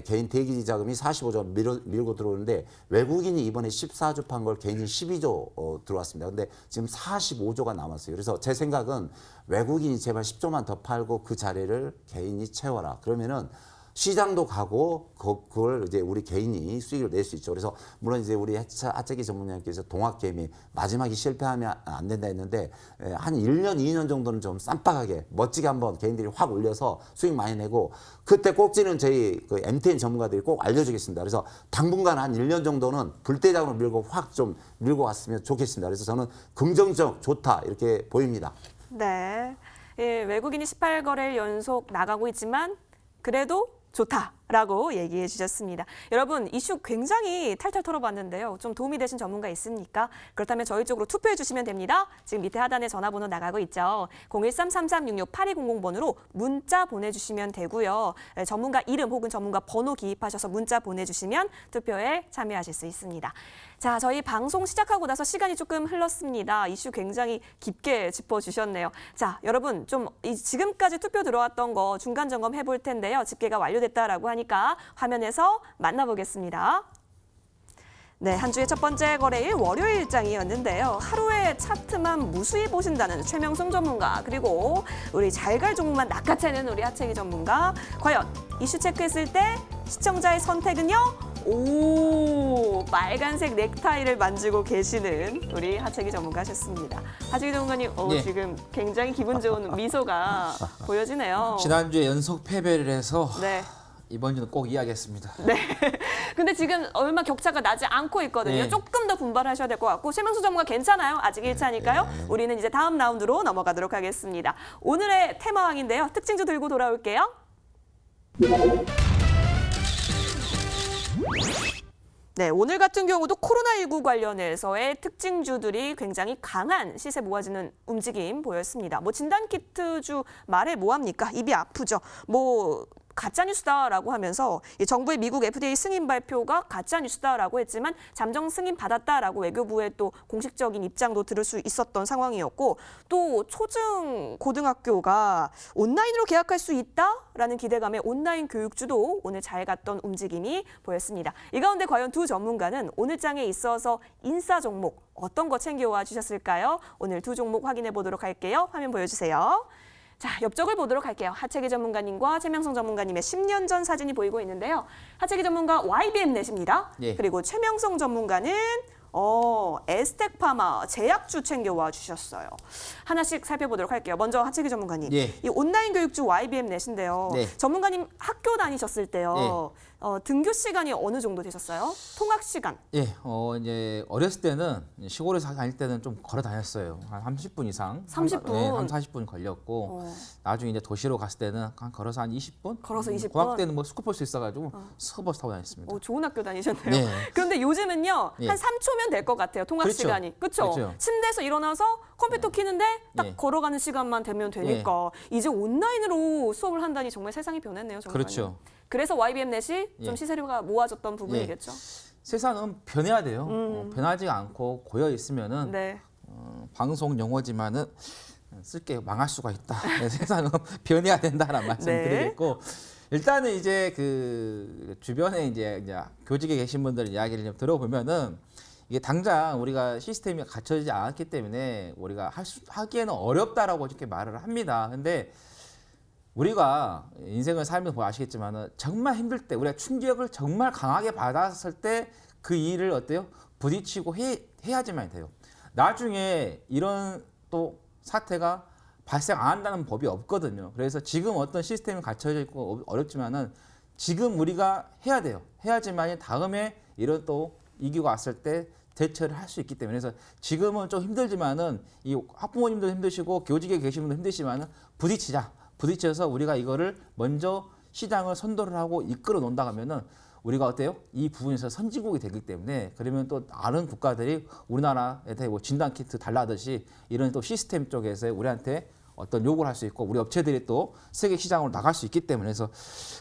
개인 대기 자금이 45조 밀고 들어오는데 외국인이 이번에 14조 판 걸 개인이 12조 들어왔습니다. 근데 지금 45조가 남았어요. 그래서 제 생각은 외국인이 제발 10조만 더 팔고 그 자리를 개인이 채워라. 그러면은 시장도 가고 그걸 이제 우리 개인이 수익을 낼 수 있죠. 그래서 물론 이제 우리 하재기 전문가님께서 동학개미 마지막에 실패하면 안 된다 했는데 한 1년, 2년 정도는 좀 쌈박하게 멋지게 한번 개인들이 확 올려서 수익 많이 내고 그때 꼭지는 저희 그 MTN 전문가들이 꼭 알려주겠습니다. 그래서 당분간 한 1년 정도는 불대장으로 밀고 확 좀 밀고 갔으면 좋겠습니다. 그래서 저는 긍정적 좋다 이렇게 보입니다. 네, 예, 외국인이 18거래일 연속 나가고 있지만 그래도 좋다라고 얘기해 주셨습니다. 여러분 이슈 굉장히 탈탈 털어봤는데요. 좀 도움이 되신 전문가 있습니까? 그렇다면 저희 쪽으로 투표해 주시면 됩니다. 지금 밑에 하단에 전화번호 나가고 있죠. 013-3366-8200번으로 문자 보내주시면 되고요. 전문가 이름 혹은 전문가 번호 기입하셔서 문자 보내주시면 투표에 참여하실 수 있습니다. 자, 저희 방송 시작하고 나서 시간이 조금 흘렀습니다. 이슈 굉장히 깊게 짚어주셨네요. 자, 여러분 좀 지금까지 투표 들어왔던 거 중간 점검 해볼 텐데요. 집계가 완료됐다라고 하니까 화면에서 만나보겠습니다. 네, 한 주의 첫 번째 거래일 월요일 일장이었는데요. 하루에 차트만 무수히 보신다는 최명성 전문가, 그리고 우리 잘 갈 종목만 낚아채는 우리 하채기 전문가. 과연 이슈 체크했을 때 시청자의 선택은요? 오, 빨간색 넥타이를 만지고 계시는 우리 하채기 전문가셨습니다. 하채기 전문가님, 예. 지금 굉장히 기분 좋은 미소가 보여지네요. 지난주에 연속 패배를 해서 네. 이번 주는 꼭 이야기했습니다. 네. 근데 지금 얼마 격차가 나지 않고 있거든요. 네. 조금 더 분발하셔야 될 것 같고, 최명수 전문가 괜찮아요? 아직 1차니까요. 우리는 이제 다음 라운드로 넘어가도록 하겠습니다. 오늘의 테마왕인데요. 특징주 들고 돌아올게요. 네, 오늘 같은 경우도 코로나19 관련해서의 특징주들이 굉장히 강한 시세 모아지는 움직임 보였습니다. 뭐 진단키트주 말해 뭐합니까? 입이 아프죠. 뭐 가짜뉴스다라고 하면서 이 정부의 미국 FDA 승인 발표가 가짜뉴스다라고 했지만 잠정 승인 받았다라고 외교부의 또 공식적인 입장도 들을 수 있었던 상황이었고, 또 초중 고등학교가 온라인으로 계약할 수 있다라는 기대감에 온라인 교육주도 오늘 잘 갔던 움직임이 보였습니다. 이 가운데 과연 두 전문가는 오늘 장에 있어서 인싸 종목 어떤 거 챙겨와 주셨을까요? 오늘 두 종목 확인해 보도록 할게요. 화면 보여주세요. 자, 옆쪽을 보도록 할게요. 하채기 전문가님과 최명성 전문가님의 10년 전 사진이 보이고 있는데요. 하채기 전문가 YBM넷입니다. 예. 그리고 최명성 전문가는 에스텍파마 제약주 챙겨와 주셨어요. 하나씩 살펴보도록 할게요. 먼저 하채기 전문가님. 예. 이 온라인 교육주 YBM넷인데요. 네. 전문가님 학교 다니셨을 때요. 등교 시간이 어느 정도 되셨어요? 통학 시간. 예, 이제 어렸을 때는 시골에서 다닐 때는 좀 걸어 다녔어요. 한 30분 이상. 30분? 네, 한 40분 걸렸고 나중에 이제 도시로 갔을 때는 한 걸어서 한 20분? 걸어서 20분? 고학 때는 뭐 스쿠버스 있어가지고 스쿠버스 타고 다녔습니다. 좋은 학교 다니셨네요. 네. 그런데 요즘은요, 예. 한 3초면 될 것 같아요. 통학 그렇죠. 시간이. 그렇죠? 그렇죠. 침대에서 일어나서 컴퓨터 켜는데 딱 예. 걸어가는 시간만 되면 되니까 이제 온라인으로 수업을 한다니 정말 세상이 변했네요. 정말. 그렇죠. 그래서 YBM넷이 좀 예. 시세가 모아졌던 부분이겠죠. 세상은 변해야 돼요. 변하지 않고 고여 있으면은 네. 방송 용어지만은 쓸게 망할 수가 있다. 네, 세상은 변해야 된다라는 말씀드리겠고 일단은 이제 그 주변에 이제 교직에 계신 분들 이야기를 좀 들어보면은 이게 당장 우리가 시스템이 갖춰지지 않았기 때문에 우리가 하기에는 어렵다라고 이렇게 말을 합니다. 근데 우리가 인생을 살면서 아시겠지만은 정말 힘들 때, 우리가 충격을 정말 강하게 받았을 때 그 일을 어때요? 부딪히고 해야지만 돼요. 나중에 이런 또 사태가 발생 안 한다는 법이 없거든요. 그래서 지금 어떤 시스템이 갖춰져 있고 어렵지만은 지금 우리가 해야 돼요. 해야지만 다음에 이런 또 위기가 왔을 때 대처를 할 수 있기 때문에, 그래서 지금은 좀 힘들지만은 이 학부모님도 힘드시고 교직에 계신 분도 힘드시지만은 부딪혀서 우리가 이거를 먼저 시장을 선도를 하고 이끌어 놓는다 하면은 우리가 어때요? 이 부분에서 선진국이 되기 때문에, 그러면 또 다른 국가들이 우리나라에 뭐 진단키트 달라듯이 이런 또 시스템 쪽에서 우리한테 어떤 요구를 할 수 있고 우리 업체들이 또 세계 시장으로 나갈 수 있기 때문에. 그래서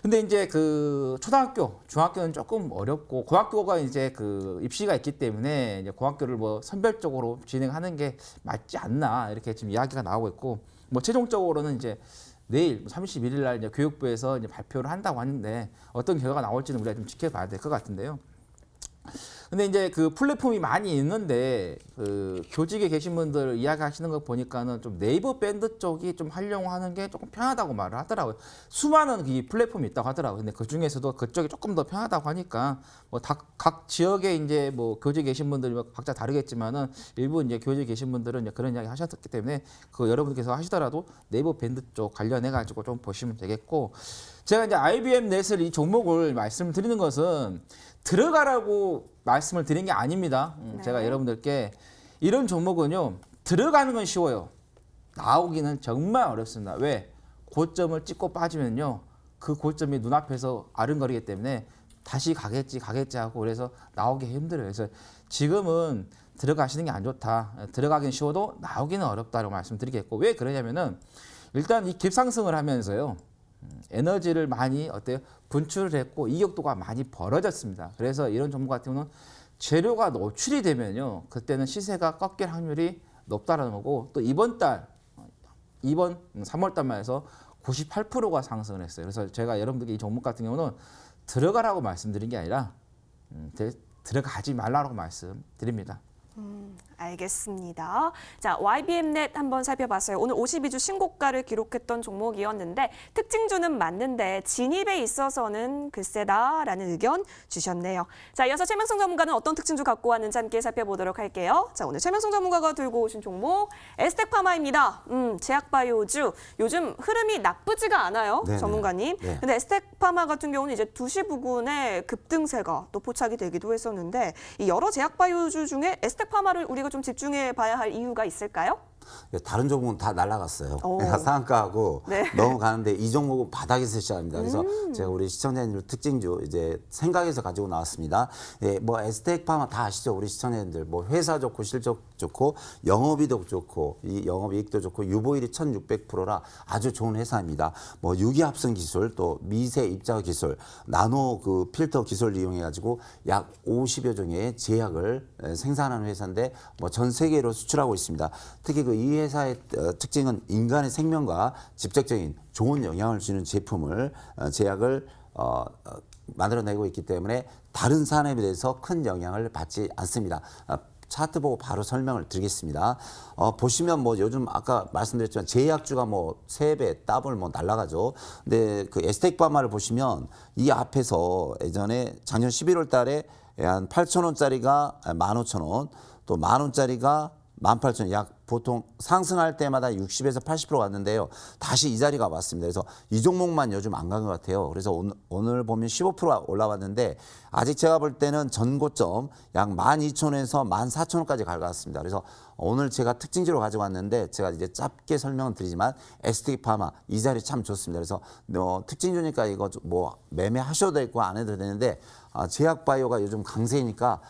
근데 이제 그 초등학교, 중학교는 조금 어렵고 고학교가 이제 그 입시가 있기 때문에 이제 고학교를 뭐 선별적으로 진행하는 게 맞지 않나 이렇게 지금 이야기가 나오고 있고, 뭐 최종적으로는 이제 내일 31일 날 이제 교육부에서 이제 발표를 한다고 하는데 어떤 결과가 나올지는 우리가 좀 지켜봐야 될 것 같은데요. 근데 이제 그 플랫폼이 많이 있는데 그 교직에 계신 분들 이야기하시는 거 보니까는 좀 네이버 밴드 쪽이 좀 활용하는 게 조금 편하다고 말을 하더라고요. 수많은 이 플랫폼이 있다고 하더라고요. 근데 그 중에서도 그쪽이 조금 더 편하다고 하니까 뭐 각 지역에 이제 뭐 교직에 계신 분들이 각자 다르겠지만은 일부 이제 교직에 계신 분들은 이제 그런 이야기 하셨기 때문에 그 여러분께서 하시더라도 네이버 밴드 쪽 관련해 가지고 좀 보시면 되겠고, 제가 이제 IBM넷을 이 종목을 말씀드리는 것은 들어가라고 말씀을 드린 게 아닙니다. 제가 여러분들께 이런 종목은요, 들어가는 건 쉬워요. 나오기는 정말 어렵습니다. 왜? 고점을 찍고 빠지면요, 그 고점이 눈앞에서 아른거리기 때문에 다시 가겠지 하고 그래서 나오기 힘들어요. 그래서 지금은 들어가시는 게 안 좋다. 들어가긴 쉬워도 나오기는 어렵다고 말씀드리겠고, 왜 그러냐면은 일단 이 갭상승을 하면서요. 에너지를 많이 분출을 했고 이격도가 많이 벌어졌습니다. 그래서 이런 종목 같은 경우는 재료가 노출이 되면요. 그때는 시세가 꺾일 확률이 높다라는 거고, 또 이번 3월 달만 해서 98%가 상승을 했어요. 그래서 제가 여러분들께 이 종목 같은 경우는 들어가라고 말씀드린 게 아니라 들어가지 말라고 말씀드립니다. 알겠습니다. 자, YBM넷 한번 살펴봤어요. 오늘 52주 신고가를 기록했던 종목이었는데 특징주는 맞는데 진입에 있어서는 글쎄다라는 의견 주셨네요. 자, 이어서 최명성 전문가는 어떤 특징주 갖고 왔는지 함께 살펴보도록 할게요. 자, 오늘 최명성 전문가가 들고 오신 종목 에스텍파마입니다. 제약바이오주 요즘 흐름이 나쁘지가 않아요. 네네. 전문가님. 네. 근데 에스텍파마 같은 경우는 이제 2시 부근에 급등세가 또 포착이 되기도 했었는데 이 여러 제약바이오주 중에 에스텍파마를 우리가 좀 집중해 봐야 할 이유가 있을까요? 다른 종목은 다 날아갔어요. 오. 상한가하고 네. 넘어가는데 이 종목은 바닥에서 시작합니다. 그래서 제가 우리 시청자님들 특징주 이제 생각해서 가지고 나왔습니다. 예, 뭐 에스텍파마 다 아시죠? 우리 시청자님들 뭐 회사 좋고 실적 좋고 영업이익도 좋고 이 영업이익도 좋고 유보율이 1,600%라 아주 좋은 회사입니다. 뭐 유기합성 기술 또 미세 입자 기술 나노 그 필터 기술을 이용해 가지고 약 50여 종의 제약을 생산하는 회사인데 뭐 전 세계로 수출하고 있습니다. 특히 그 이 회사의 특징은 인간의 생명과 직접적인 좋은 영향을 주는 제품을 제약을 만들어내고 있기 때문에 다른 산업에 대해서 큰 영향을 받지 않습니다. 차트 보고 바로 설명을 드리겠습니다. 보시면 뭐 요즘 아까 말씀드렸지만 제약주가 뭐 3배, 더블 뭐 날라가죠. 근데 그 에스텍파마를 보시면 이 앞에서 예전에 작년 11월 달에 한 8,000원짜리가 15,000원, 또 10,000원짜리가 18,000원, 약 보통 상승할 때마다 60에서 80% 갔는데요. 다시 이 자리가 왔습니다. 그래서 이 종목만 요즘 안 간 것 같아요. 그래서 오늘 보면 15% 올라왔는데 아직 제가 볼 때는 전고점 약 12,000원에서 14,000원까지 갈 것 같습니다. 그래서 오늘 제가 특징지로 가져왔는데 제가 이제 짧게 설명은 드리지만 에스텍파마 이 자리 참 좋습니다. 그래서 특징주니까 이거 뭐 매매하셔도 되고 안 해도 되는데 제약바이오가 요즘 강세니까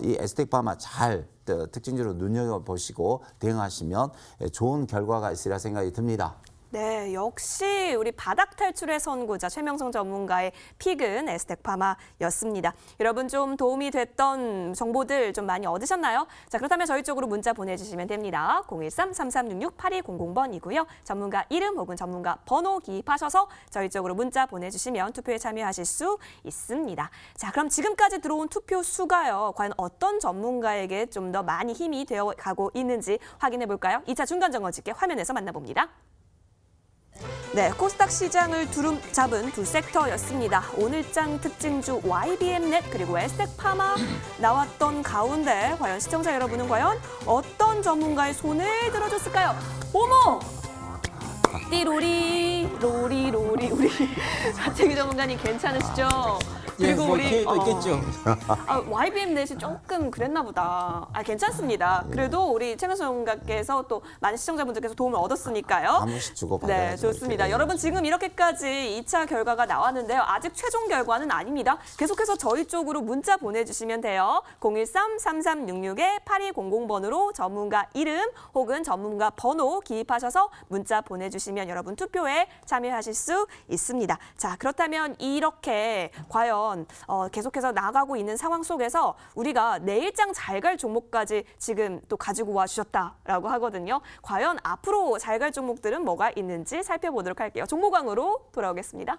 이 에스텍파마 잘 특징주로 눈여겨보시고 대응하시면 좋은 결과가 있으리라 생각이 듭니다. 네, 역시 우리 바닥 탈출의 선구자 최명성 전문가의 픽은 에스텍파마였습니다. 여러분 좀 도움이 됐던 정보들 좀 많이 얻으셨나요? 자, 그렇다면 저희 쪽으로 문자 보내주시면 됩니다. 013-3366-8200번이고요. 전문가 이름 혹은 전문가 번호 기입하셔서 저희 쪽으로 문자 보내주시면 투표에 참여하실 수 있습니다. 자, 그럼 지금까지 들어온 투표 수가요. 과연 어떤 전문가에게 좀 더 많이 힘이 되어 가고 있는지 확인해 볼까요? 2차 중간 점검 집계 화면에서 만나봅니다. 네, 코스닥 시장을 두름 잡은 두 섹터였습니다. 오늘장 특징주 YBM넷 그리고 에스텍파마 나왔던 가운데 과연 시청자 여러분은 과연 어떤 전문가의 손을 들어줬을까요? 어머! 띠로리 로리 우리 자태기 전문가님 괜찮으시죠? 그리고 뭐 우리 기회도 있겠죠. YBM넷이 조금 그랬나 보다. 괜찮습니다. 그래도 우리 최명성 전문가께서 또 많은 시청자분들께서 도움을 얻었으니까요. 한 번씩 주고받아야죠. 네, 좋습니다. 이렇게. 여러분 지금 이렇게까지 2차 결과가 나왔는데요. 아직 최종 결과는 아닙니다. 계속해서 저희 쪽으로 문자 보내주시면 돼요. 013-3366-8200번으로 전문가 이름 혹은 전문가 번호 기입하셔서 문자 보내주시면 여러분 투표에 참여하실 수 있습니다. 자, 그렇다면 이렇게 과연 계속해서 나가고 있는 상황 속에서 우리가 내일장 잘 갈 종목까지 지금 또 가지고 와 주셨다라고 하거든요. 과연 앞으로 잘 갈 종목들은 뭐가 있는지 살펴보도록 할게요. 종목왕으로 돌아오겠습니다.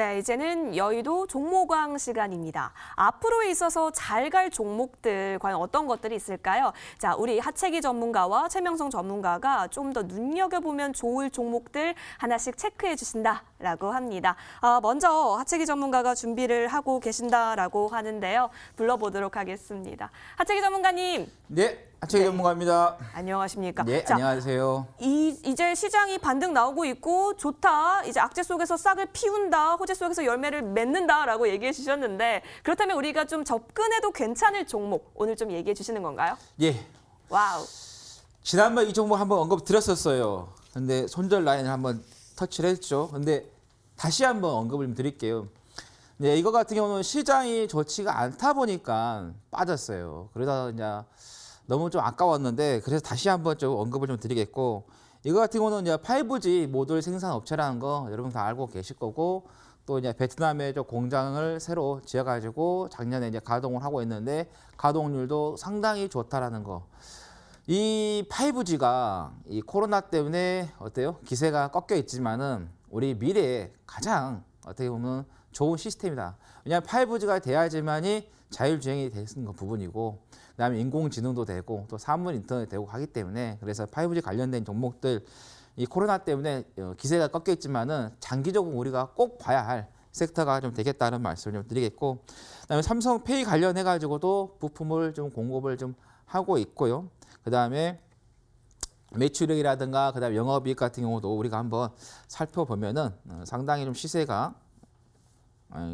네, 이제는 여의도 종목왕 시간입니다. 앞으로에 있어서 잘 갈 종목들 과연 어떤 것들이 있을까요? 자, 우리 하채기 전문가와 최명성 전문가가 좀 더 눈여겨보면 좋을 종목들 하나씩 체크해 주신다라고 합니다. 먼저 하채기 전문가가 준비를 하고 계신다라고 하는데요. 불러보도록 하겠습니다. 하채기 전문가님. 네, 하채기 전문가입니다. 안녕하십니까? 네, 자, 안녕하세요. 이제 시장이 반등 나오고 있고 좋다. 이제 악재 속에서 싹을 피운다. 호재 속에서 열매를 맺는다라고 얘기해 주셨는데 그렇다면 우리가 좀 접근해도 괜찮을 종목 오늘 좀 얘기해 주시는 건가요? 예, 와우. 지난번 이 종목 한번 언급 드렸었어요. 근데 손절 라인을 한번 터치를 했죠. 근데 다시 한번 언급을 좀 드릴게요. 네, 이거 같은 경우는 시장이 좋지가 않다 보니까 빠졌어요. 그러다 이제 너무 좀 아까웠는데 그래서 다시 한번 좀 언급을 좀 드리겠고, 이거 같은 경우는 이제 5G 모듈 생산 업체라는 거 여러분 다 알고 계실 거고, 또 이제 베트남에 저 공장을 새로 지어가지고 작년에 이제 가동을 하고 있는데 가동률도 상당히 좋다라는 거. 이 5G가 이 코로나 때문에 어때요? 기세가 꺾여 있지만은 우리 미래에 가장 어떻게 보면 좋은 시스템이다. 왜냐하면 5G가 돼야지만이 자율주행이 되는 부분이고, 그다음에 인공지능도 되고 또 사물 인터넷 되고 하기 때문에, 그래서 5G 관련된 종목들 이 코로나 때문에 기세가 꺾여 있지만은 장기적으로 우리가 꼭 봐야 할 섹터가 좀 되겠다는 말씀을 좀 드리겠고, 그다음에 삼성페이 관련해 가지고도 부품을 좀 공급을 좀 하고 있고요. 그다음에 매출액이라든가 그다음에 영업이익 같은 경우도 우리가 한번 살펴보면은 상당히 좀 시세가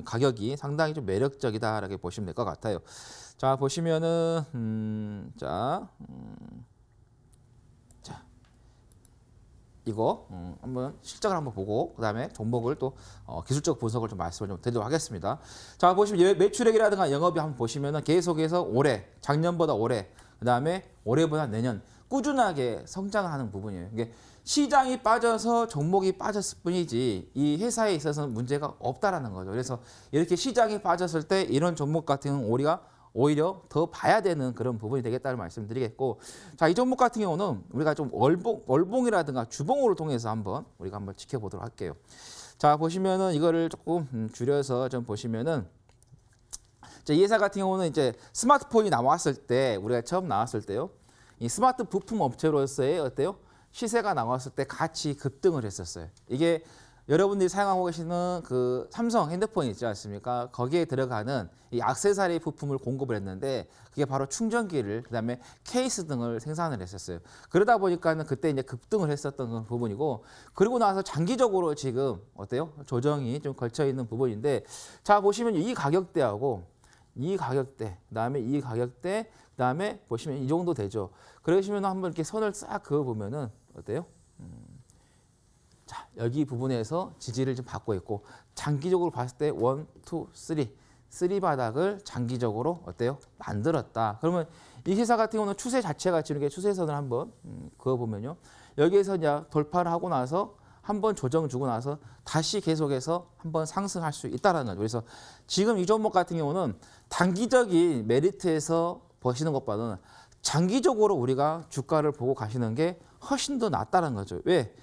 가격이 상당히 좀 매력적이다라고 보시면 될 것 같아요. 자, 보시면은 자 이거 한번 실적을 한번 보고 그다음에 종목을 또 기술적 분석을 좀 말씀을 좀 드리도록 하겠습니다. 자, 보시면 매출액이라든가 영업이 한번 보시면은 계속해서 올해, 작년보다 올해, 그다음에 올해보다 내년 꾸준하게 성장하는 부분이에요. 이게 시장이 빠져서 종목이 빠졌을 뿐이지 이 회사에 있어서는 문제가 없다라는 거죠. 그래서 이렇게 시장이 빠졌을 때 이런 종목 같은 경우는 우리가 오히려 더 봐야 되는 그런 부분이 되겠다는 말씀드리겠고, 자, 이 종목 같은 경우는 우리가 좀 월봉이라든가 주봉으로 통해서 우리가 한번 지켜보도록 할게요. 자, 보시면은 이거를 조금 줄여서 좀 보시면은, 이 회사 같은 경우는 이제 스마트폰이 나왔을 때, 우리가 처음 나왔을 때요, 이 스마트 부품 업체로서의 어때요? 시세가 나왔을 때 같이 급등을 했었어요. 이게 여러분들이 사용하고 계시는 그 삼성 핸드폰 있지 않습니까? 거기에 들어가는 이 액세서리 부품을 공급을 했는데 그게 바로 충전기를, 그다음에 케이스 등을 생산을 했었어요. 그러다 보니까는 그때 이제 급등을 했었던 그 부분이고, 그리고 나서 장기적으로 지금 어때요? 조정이 좀 걸쳐 있는 부분인데, 자, 보시면 이 가격대하고 이 가격대, 그다음에 이 가격대, 그다음에 보시면 이 정도 되죠. 그러시면 한번 이렇게 선을 싹 그어 보면은 어때요? 자, 여기 부분에서 지지를 좀 받고 있고, 장기적으로 봤을 때 1, 2, 3 바닥을 장기적으로 어때요? 만들었다. 그러면 이 회사 같은 경우는 추세 자체가 지금 이렇게 추세선을 한번 그어 보면요, 여기에서 이제 돌파를 하고 나서 한번 조정 주고 나서 다시 계속해서 한번 상승할 수 있다라는 거죠. 그래서 지금 이 종목 같은 경우는 단기적인 메리트에서 보시는 것보다는 장기적으로 우리가 주가를 보고 가시는 게 훨씬 더 낫다는 거죠. 왜?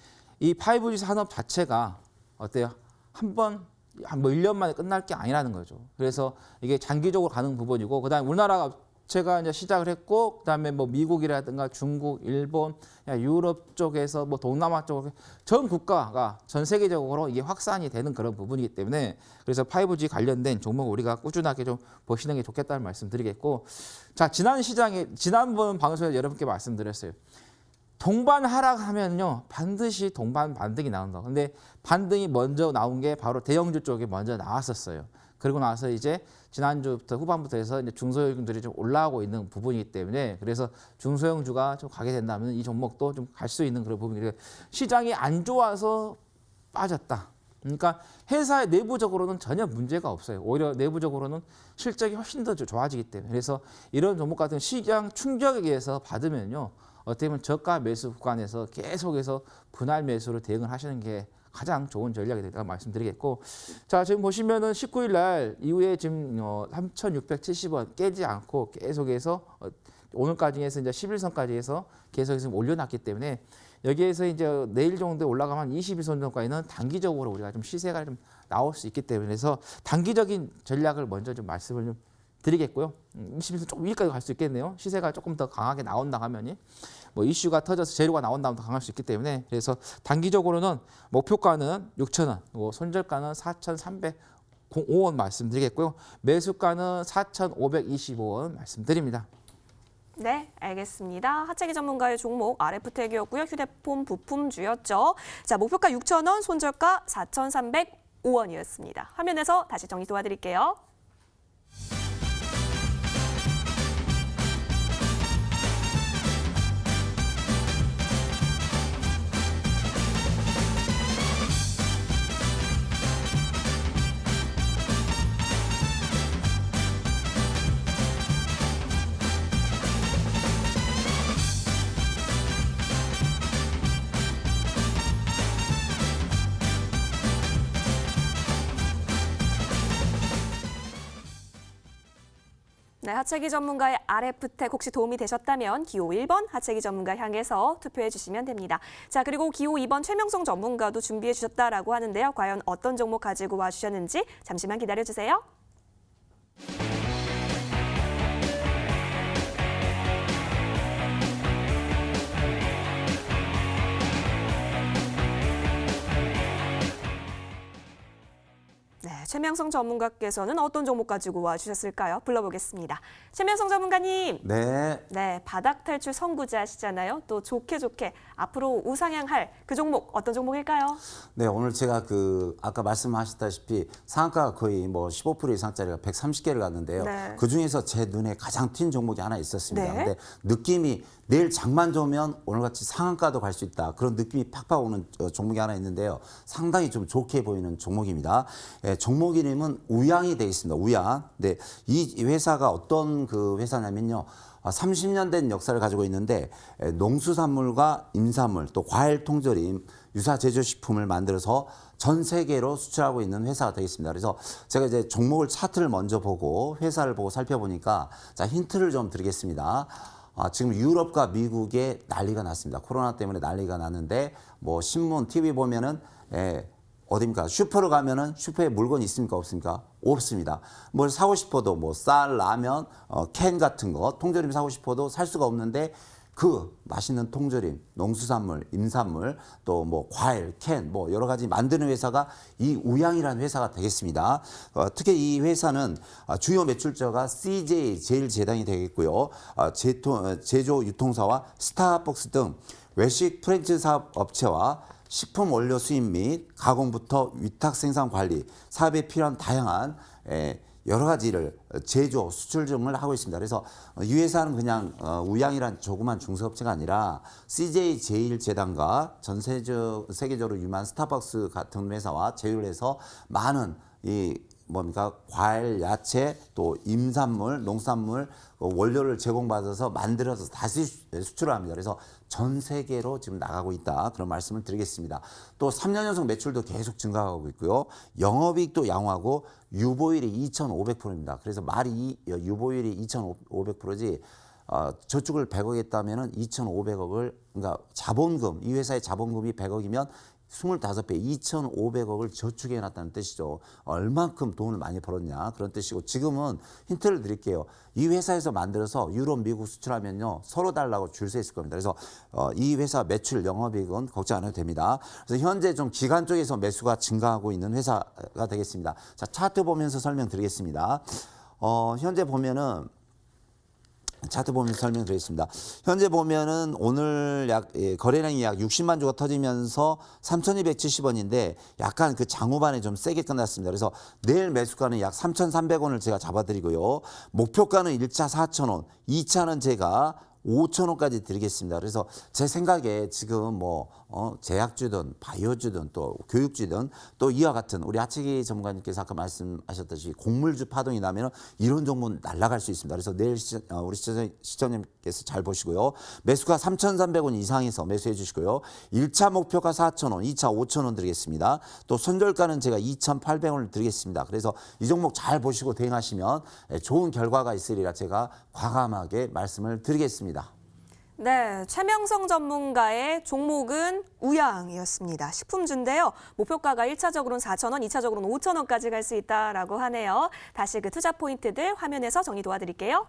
이 5G 산업 자체가 어때요? 한번 1년 만에 끝날 게 아니라는 거죠. 그래서 이게 장기적으로 가는 부분이고, 그다음에 우리나라가 제가 이제 시작을 했고, 그다음에 뭐 미국이라든가 중국, 일본, 유럽 쪽에서 뭐 동남아 쪽 전 국가가 전 세계적으로 이게 확산이 되는 그런 부분이기 때문에, 그래서 5G 관련된 종목 우리가 꾸준하게 좀 보시는 게 좋겠다는 말씀드리겠고, 자, 지난번 방송에서 여러분께 말씀드렸어요. 동반 하락하면요 반드시 동반 반등이 나온다. 근데 반등이 먼저 나온 게 바로 대형주 쪽에 먼저 나왔었어요. 그리고 나서 이제 지난주부터 후반부터 해서 이제 중소형주들이 좀 올라오고 있는 부분이기 때문에, 그래서 중소형주가 좀 가게 된다면 이 종목도 좀 갈 수 있는 그런 부분이에요. 시장이 안 좋아서 빠졌다. 그러니까 회사의 내부적으로는 전혀 문제가 없어요. 오히려 내부적으로는 실적이 훨씬 더 좋아지기 때문에, 그래서 이런 종목 같은 시장 충격에 의해서 받으면요, 어떻게 보면 저가 매수 구간에서 계속해서 분할 매수로 대응을 하시는 게 가장 좋은 전략이 되다고 말씀드리겠고, 자 지금 보시면은 19일 날 이후에 지금 3,670원 깨지 않고 계속해서 오늘까지 해서 이제 11선까지 해서 계속해서 올려놨기 때문에 여기에서 이제 내일 정도에 올라가면 21선 정도까지는 단기적으로 우리가 좀 시세가 좀 나올 수 있기 때문에 그래서 단기적인 전략을 먼저 좀 말씀을 좀 드리겠고요. 21선 조금 위까지 갈 수 있겠네요. 시세가 조금 더 강하게 나온다 하면이 뭐 이슈가 터져서 재료가 나온다면 더 강할 수 있기 때문에 그래서 단기적으로는 목표가는 6,000원, 뭐 손절가는 4,305원 말씀드리겠고요. 매수가는 4,525원 말씀드립니다. 네, 알겠습니다. 하체기 전문가의 종목 RF택이었고요. 휴대폰 부품주였죠. 자, 목표가 6,000원, 손절가 4,305원이었습니다. 화면에서 다시 정리 도와드릴게요. 네, 하체기 전문가의 RF택 혹시 도움이 되셨다면 기호 1번 하체기 전문가 향해서 투표해 주시면 됩니다. 자, 그리고 기호 2번 최명성 전문가도 준비해 주셨다라고 하는데요. 과연 어떤 종목 가지고 와주셨는지 잠시만 기다려주세요. 네, 최명성 전문가께서는 어떤 종목 가지고 와주셨을까요? 불러보겠습니다. 최명성 전문가님. 네. 네, 바닥 탈출 선구자시잖아요. 또 좋게 앞으로 우상향할 그 종목 어떤 종목일까요? 네, 오늘 제가 아까 말씀하셨다시피 상한가가 거의 뭐 15% 이상짜리가 130개를 갔는데요. 네. 그 중에서 제 눈에 가장 튄 종목이 하나 있었습니다. 네. 근데 느낌이 내일 장만 좋으면 오늘같이 상한가도 갈 수 있다. 그런 느낌이 팍팍 오는 종목이 하나 있는데요. 상당히 좀 좋게 보이는 종목입니다. 종목 이름은 우양이 되어 있습니다. 우양. 네, 이 회사가 어떤 그 회사냐면요. 30년 된 역사를 가지고 있는데 농수산물과 임산물 또 과일 통조림 유사 제조식품을 만들어서 전 세계로 수출하고 있는 회사가 되겠습니다. 그래서 제가 이제 종목을 차트를 먼저 보고 회사를 보고 살펴보니까 자, 힌트를 좀 드리겠습니다. 지금 유럽과 미국에 난리가 났습니다. 코로나 때문에 난리가 났는데 뭐 신문, TV 보면은 어디입니까? 슈퍼로 가면은 슈퍼에 물건이 있습니까? 없습니까? 없습니다. 뭘 사고 싶어도 뭐 쌀, 라면, 캔 같은 거, 통조림 사고 싶어도 살 수가 없는데 그 맛있는 통조림, 농수산물, 임산물, 또 뭐 과일, 캔, 뭐 여러 가지 만드는 회사가 이 우양이라는 회사가 되겠습니다. 특히 이 회사는 주요 매출처가 CJ 제일제당이 되겠고요. 제조 유통사와 스타벅스 등 외식 프랜차이즈 사업 업체와 식품 원료 수입 및 가공부터 위탁 생산 관리, 사업에 필요한 다양한 여러 가지를 제조, 수출 등을 하고 있습니다. 그래서 이 회사는 그냥 우양이란 조그만 중소업체가 아니라 CJ 제일제당과 전 세계적으로 유명한 스타벅스 같은 회사와 제휴를 해서 많은 과일, 야채, 또 임산물, 농산물 원료를 제공받아서 만들어서 다시 수출을 합니다. 그래서 전 세계로 지금 나가고 있다. 그런 말씀을 드리겠습니다. 또 3년 연속 매출도 계속 증가하고 있고요. 영업이익도 양호하고 유보율이 2,500%입니다. 그래서 말이 유보율이 2,500%지 저축을 100억 했다면 2,500억을 그러니까 자본금, 이 회사의 자본금이 100억이면 25배, 2,500억을 저축해 놨다는 뜻이죠. 얼만큼 돈을 많이 벌었냐 그런 뜻이고 지금은 힌트를 드릴게요. 이 회사에서 만들어서 유럽, 미국 수출하면요. 서로 달라고 줄 서 있을 겁니다. 그래서 이 회사 매출, 영업이익은 걱정 안 해도 됩니다. 그래서 현재 좀 기관 쪽에서 매수가 증가하고 있는 회사가 되겠습니다. 자, 차트 보면서 설명드리겠습니다. 현재 보면은 차트 보면서 설명드리겠습니다. 현재 보면은 오늘 거래량이 약 60만 주가 터지면서 3,270원인데 약간 그 장후반에 좀 세게 끝났습니다. 그래서 내일 매수가는 약 3,300원을 제가 잡아드리고요. 목표가는 1차 4,000원, 2차는 제가 5,000원까지 드리겠습니다. 그래서 제 생각에 지금 제약주든 바이오주든 또 교육주든 또 이와 같은 우리 하채기 전문가님께서 아까 말씀하셨듯이 곡물주 파동이 나면 이런 종목은 날아갈 수 있습니다. 그래서 내일 우리 시청자님께서 잘 보시고요. 매수가 3,300원 이상에서 매수해 주시고요. 1차 목표가 4,000원, 2차 5,000원 드리겠습니다. 또 손절가는 제가 2,800원을 드리겠습니다. 그래서 이 종목 잘 보시고 대응하시면 좋은 결과가 있으리라 제가 과감하게 말씀을 드리겠습니다. 네, 최명성 전문가의 종목은 우양이었습니다. 식품주인데요. 목표가가 1차적으로는 4,000원, 2차적으로는 5,000원까지 갈 수 있다라고 하네요. 다시 그 투자 포인트들 화면에서 정리 도와드릴게요.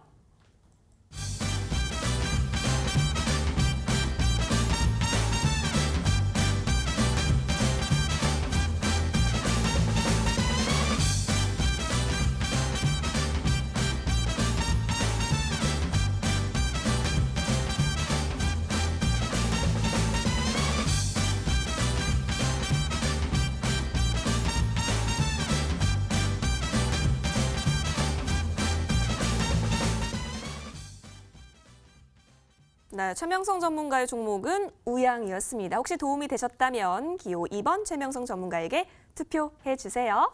네, 최명성 전문가의 종목은 우양이었습니다. 혹시 도움이 되셨다면 기호 2번 최명성 전문가에게 투표해 주세요.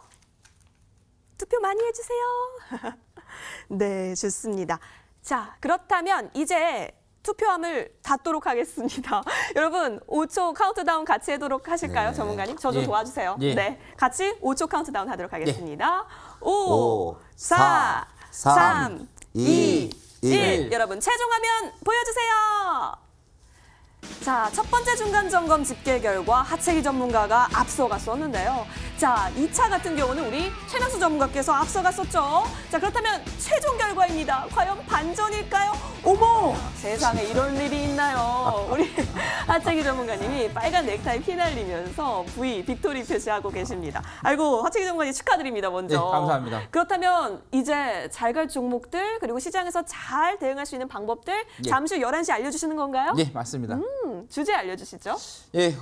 투표 많이 해주세요. 네, 좋습니다. 자, 그렇다면 이제 투표함을 닫도록 하겠습니다. 여러분, 5초 카운트다운 같이 하도록 하실까요, 네. 전문가님? 저 좀 예. 도와주세요. 예. 네, 같이 5초 카운트다운 하도록 하겠습니다. 5, 4, 4, 3, 2, 1. 1. 여러분, 최종 화면 보여주세요. 자, 첫 번째 중간 점검 집계 결과 하채기 전문가가 앞서갔었는데요. 자, 2차 같은 경우는 우리 최명수 전문가께서 앞서갔었죠. 자, 그렇다면 최종 결과입니다. 과연 반전일까요? 어머! 세상에 이런 일이 있나요? 우리 하채기 전문가님이 빨간 넥타이 휘날리면서 V, 빅토리 표시하고 계십니다. 아이고, 하채기 전문가님 축하드립니다, 먼저. 네, 감사합니다. 그렇다면 이제 잘 갈 종목들, 그리고 시장에서 잘 대응할 수 있는 방법들 예. 잠시 후 11시 알려주시는 건가요? 예, 맞습니다. 주제 알려주시죠. 예,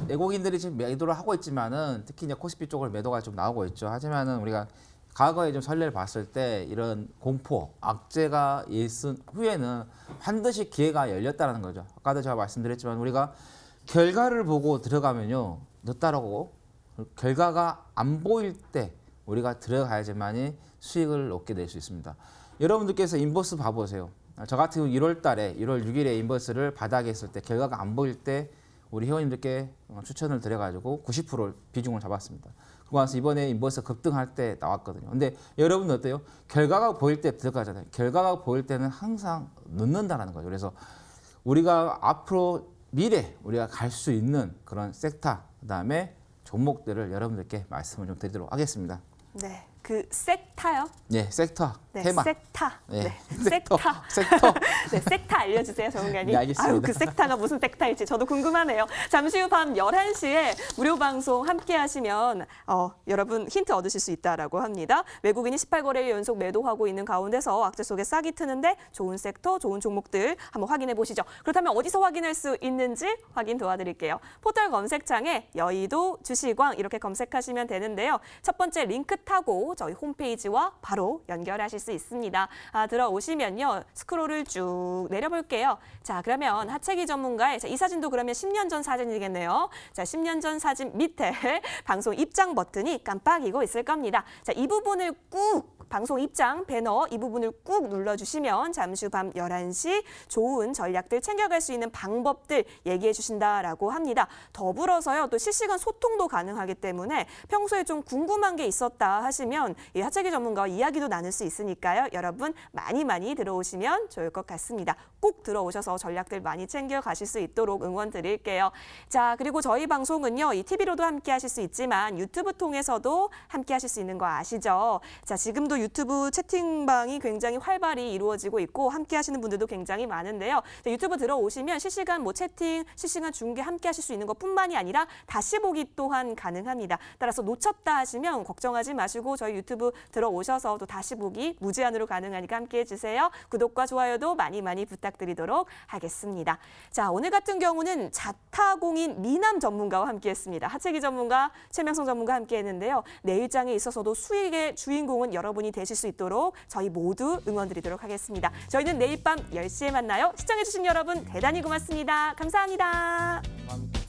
외국인들이 지금 매도를 하고 있지만은 특히 이제 코스피 쪽으로 매도가 좀 나오고 있죠. 하지만은 우리가 과거에 좀 선례를 봤을 때 이런 공포, 악재가 있은 후에는 반드시 기회가 열렸다는 거죠. 아까도 제가 말씀드렸지만 우리가 결과를 보고 들어가면요 늦다라고 결과가 안 보일 때 우리가 들어가야지만이 수익을 얻게 될 수 있습니다. 여러분들께서 인버스 봐보세요. 저 같은 경우 1월 달에 1월 6일에 인버스를 바닥에 했을 때 결과가 안 보일 때 우리 회원님들께 추천을 드려가지고 90% 비중을 잡았습니다. 그거 나서 이번에 인버스 급등할 때 나왔거든요. 근데 여러분 어때요? 결과가 보일 때 들어가잖아요. 결과가 보일 때는 항상 늦는다는 거죠. 그래서 우리가 앞으로 미래 우리가 갈 수 있는 그런 섹터 그다음에 종목들을 여러분들께 말씀을 좀 드리도록 하겠습니다. 네, 그 섹타요. 네, 섹터 네, 테마. 섹타. 네, 네, 섹터. 섹타. 섹터. 네, 섹타 알려주세요, 전문가님. 네, 알겠습니다. 아유, 그 섹타가 무슨 섹타일지 저도 궁금하네요. 잠시 후 밤 11시에 무료 방송 함께 하시면 여러분 힌트 얻으실 수 있다라고 합니다. 외국인이 18거래일 연속 매도하고 있는 가운데서 악재 속에 싹이 트는데 좋은 섹터, 좋은 종목들 한번 확인해 보시죠. 그렇다면 어디서 확인할 수 있는지 확인 도와드릴게요. 포털 검색창에 여의도 주시광 이렇게 검색하시면 되는데요. 첫 번째 링크 타고 저희 홈페이지와 바로 연결하실 수 있습니다. 들어오시면요. 스크롤을 쭉 내려볼게요. 자, 그러면 하채기 전문가의 이 사진도 그러면 10년 전 사진이겠네요. 자, 10년 전 사진 밑에 방송 입장 버튼이 깜빡이고 있을 겁니다. 자, 이 부분을 꾹 방송 입장 배너 이 부분을 꾹 눌러주시면 잠시 후 밤 11시 좋은 전략들 챙겨갈 수 있는 방법들 얘기해 주신다라고 합니다. 더불어서요. 또 실시간 소통도 가능하기 때문에 평소에 좀 궁금한 게 있었다 하시면 이 하채기 전문가와 이야기도 나눌 수 있으니까요. 여러분 많이 들어오시면 좋을 것 같습니다. 꼭 들어오셔서 전략들 많이 챙겨가실 수 있도록 응원 드릴게요. 자, 그리고 저희 방송은요. 이 TV로도 함께 하실 수 있지만 유튜브 통해서도 함께 하실 수 있는 거 아시죠? 자, 지금도 유튜브 채팅방이 굉장히 활발히 이루어지고 있고 함께 하시는 분들도 굉장히 많은데요. 자, 유튜브 들어오시면 실시간 채팅, 실시간 중계 함께 하실 수 있는 것뿐만이 아니라 다시 보기 또한 가능합니다. 따라서 놓쳤다 하시면 걱정하지 마시고 저희 유튜브 들어오셔서 또 다시 보기 무제한으로 가능하니까 함께 해주세요. 구독과 좋아요도 많이 부탁드리도록 하겠습니다. 자, 오늘 같은 경우는 자타공인 미남 전문가와 함께했습니다. 하채기 전문가, 최명성 전문가 함께했는데요. 내일장에 있어서도 수익의 주인공은 여러분이 분이 되실 수 있도록 저희 모두 응원드리도록 하겠습니다. 저희는 내일 밤 10시에 만나요. 시청해주신 여러분 대단히 고맙습니다. 감사합니다. 감사합니다.